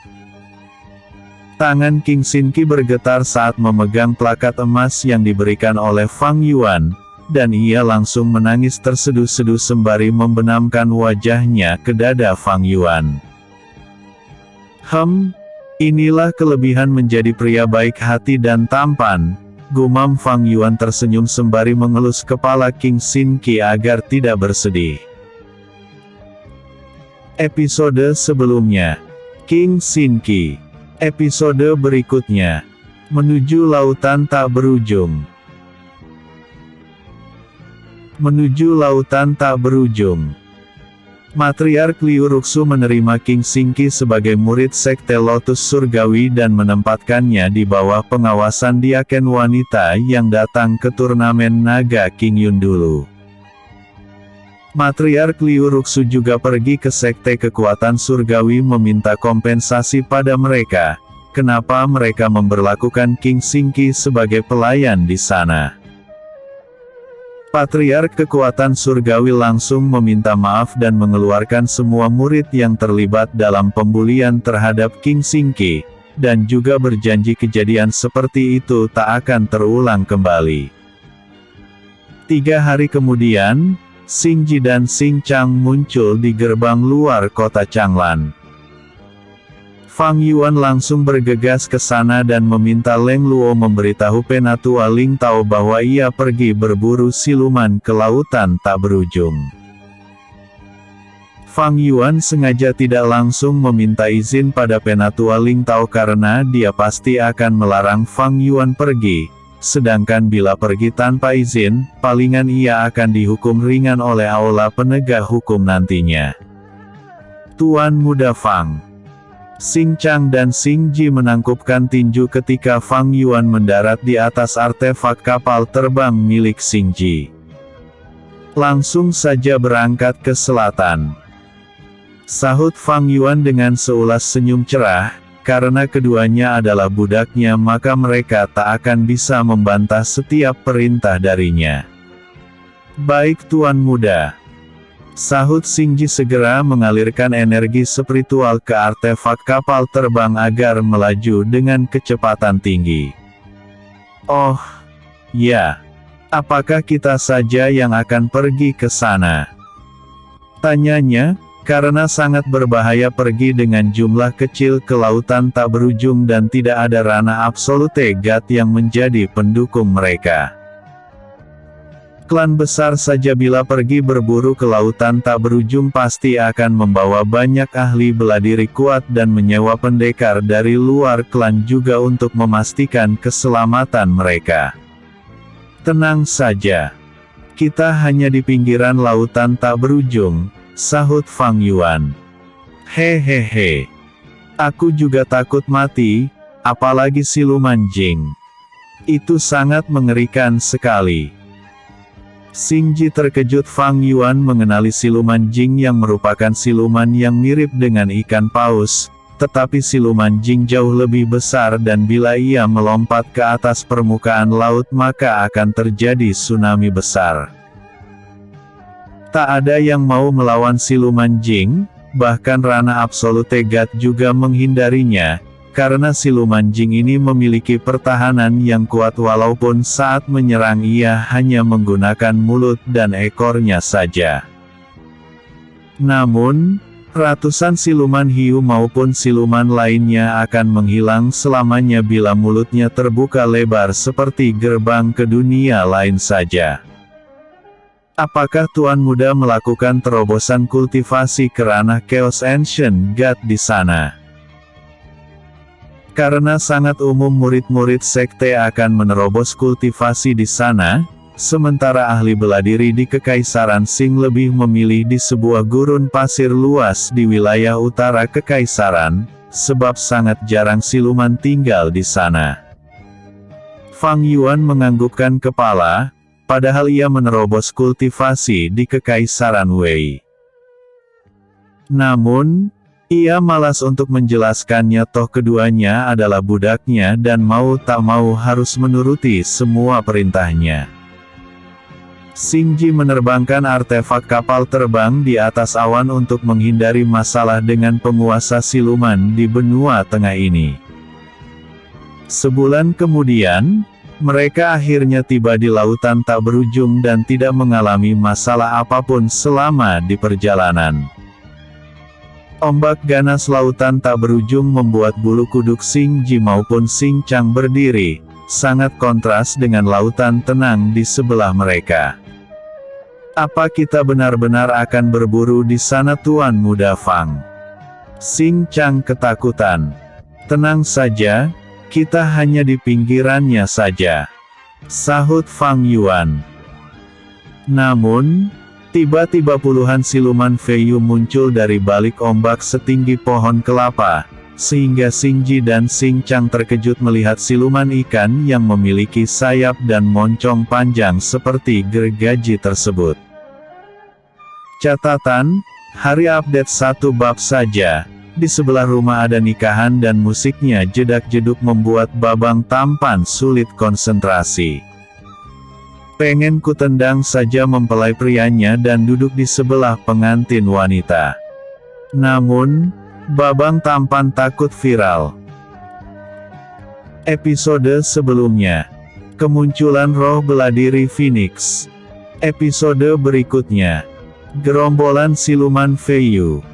Tangan King Xin Qi bergetar saat memegang plakat emas yang diberikan oleh Fang Yuan, dan ia langsung menangis terseduh-seduh sembari membenamkan wajahnya ke dada Fang Yuan. Inilah kelebihan menjadi pria baik hati dan tampan, gumam Fang Yuan tersenyum sembari mengelus kepala King Xin Qi agar tidak bersedih. Episode sebelumnya, King Xin Qi. Episode berikutnya, menuju lautan tak berujung. Menuju lautan tak berujung. Matriark Liu Ruxu menerima King Xin Qi sebagai murid sekte Lotus surgawi dan menempatkannya di bawah pengawasan diaken wanita yang datang ke turnamen naga Qingyun dulu. Matriark Liu Ruxu juga pergi ke sekte kekuatan surgawi meminta kompensasi pada mereka, kenapa mereka memberlakukan King Xin Qi sebagai pelayan di sana. Patriark kekuatan surgawi langsung meminta maaf dan mengeluarkan semua murid yang terlibat dalam pembulian terhadap King Xin Qi, dan juga berjanji kejadian seperti itu tak akan terulang kembali. 3 hari kemudian, Xing Ji dan Xing Chang muncul di gerbang luar kota Changlan. Fang Yuan langsung bergegas ke sana dan meminta Leng Luo memberitahu Penatua Ling Tao bahwa ia pergi berburu siluman ke lautan tak berujung. Fang Yuan sengaja tidak langsung meminta izin pada Penatua Ling Tao karena dia pasti akan melarang Fang Yuan pergi, sedangkan bila pergi tanpa izin, palingan ia akan dihukum ringan oleh aula penegak hukum nantinya. Tuan Muda Fang. Xing Chang dan Xing Ji menangkupkan tinju ketika Fang Yuan mendarat di atas artefak kapal terbang milik Xing Ji. Langsung saja berangkat ke selatan, sahut Fang Yuan dengan seulas senyum cerah, karena keduanya adalah budaknya maka mereka tak akan bisa membantah setiap perintah darinya. Baik Tuan Muda. Sahut Xingji segera mengalirkan energi spiritual ke artefak kapal terbang agar melaju dengan kecepatan tinggi. Oh, ya. Apakah kita saja yang akan pergi ke sana? Tanyanya, karena sangat berbahaya pergi dengan jumlah kecil ke lautan tak berujung dan tidak ada Rana Absolute God yang menjadi pendukung mereka. Klan besar saja bila pergi berburu ke lautan tak berujung pasti akan membawa banyak ahli bela diri kuat dan menyewa pendekar dari luar klan juga untuk memastikan keselamatan mereka. Tenang saja. Kita hanya di pinggiran lautan tak berujung, sahut Fang Yuan. Hehehe. Aku juga takut mati, apalagi siluman Jing. Itu sangat mengerikan sekali. Xingji terkejut. Fang Yuan mengenali siluman Jing yang merupakan siluman yang mirip dengan ikan paus, tetapi siluman Jing jauh lebih besar dan bila ia melompat ke atas permukaan laut maka akan terjadi tsunami besar. Tak ada yang mau melawan siluman Jing, bahkan Rana Absolute God juga menghindarinya, karena siluman Jing ini memiliki pertahanan yang kuat walaupun saat menyerang ia hanya menggunakan mulut dan ekornya saja. Namun, ratusan siluman hiu maupun siluman lainnya akan menghilang selamanya bila mulutnya terbuka lebar seperti gerbang ke dunia lain saja. Apakah Tuan Muda melakukan terobosan kultivasi ke ranah Chaos Ancient God di sana? Karena sangat umum murid-murid sekte akan menerobos kultivasi di sana, sementara ahli bela diri di Kekaisaran Qing lebih memilih di sebuah gurun pasir luas di wilayah utara Kekaisaran, sebab sangat jarang siluman tinggal di sana. Fang Yuan menganggukkan kepala, padahal ia menerobos kultivasi di Kekaisaran Wei. Namun, ia malas untuk menjelaskannya toh keduanya adalah budaknya dan mau tak mau harus menuruti semua perintahnya. Xingji menerbangkan artefak kapal terbang di atas awan untuk menghindari masalah dengan penguasa siluman di benua tengah ini. Sebulan kemudian, mereka akhirnya tiba di lautan tak berujung dan tidak mengalami masalah apapun selama di perjalanan. Ombak ganas lautan tak berujung membuat bulu kuduk Xingji maupun Xing Chang berdiri, sangat kontras dengan lautan tenang di sebelah mereka. Apa kita benar-benar akan berburu di sana Tuan Muda Fang? Xing Chang ketakutan. Tenang saja, kita hanya di pinggirannya saja, sahut Fang Yuan. Namun, tiba-tiba puluhan siluman Feiyu muncul dari balik ombak setinggi pohon kelapa, sehingga Xingji dan Xing Chang terkejut melihat siluman ikan yang memiliki sayap dan moncong panjang seperti gergaji tersebut. Catatan, hari update 1 bab saja, di sebelah rumah ada nikahan dan musiknya jedak-jeduk membuat Babang tampan sulit konsentrasi. Pengen ku tendang saja mempelai prianya dan duduk di sebelah pengantin wanita. Namun, Babang tampan takut viral. Episode sebelumnya. Kemunculan roh bela diri Phoenix. Episode berikutnya. Gerombolan siluman Feiyu.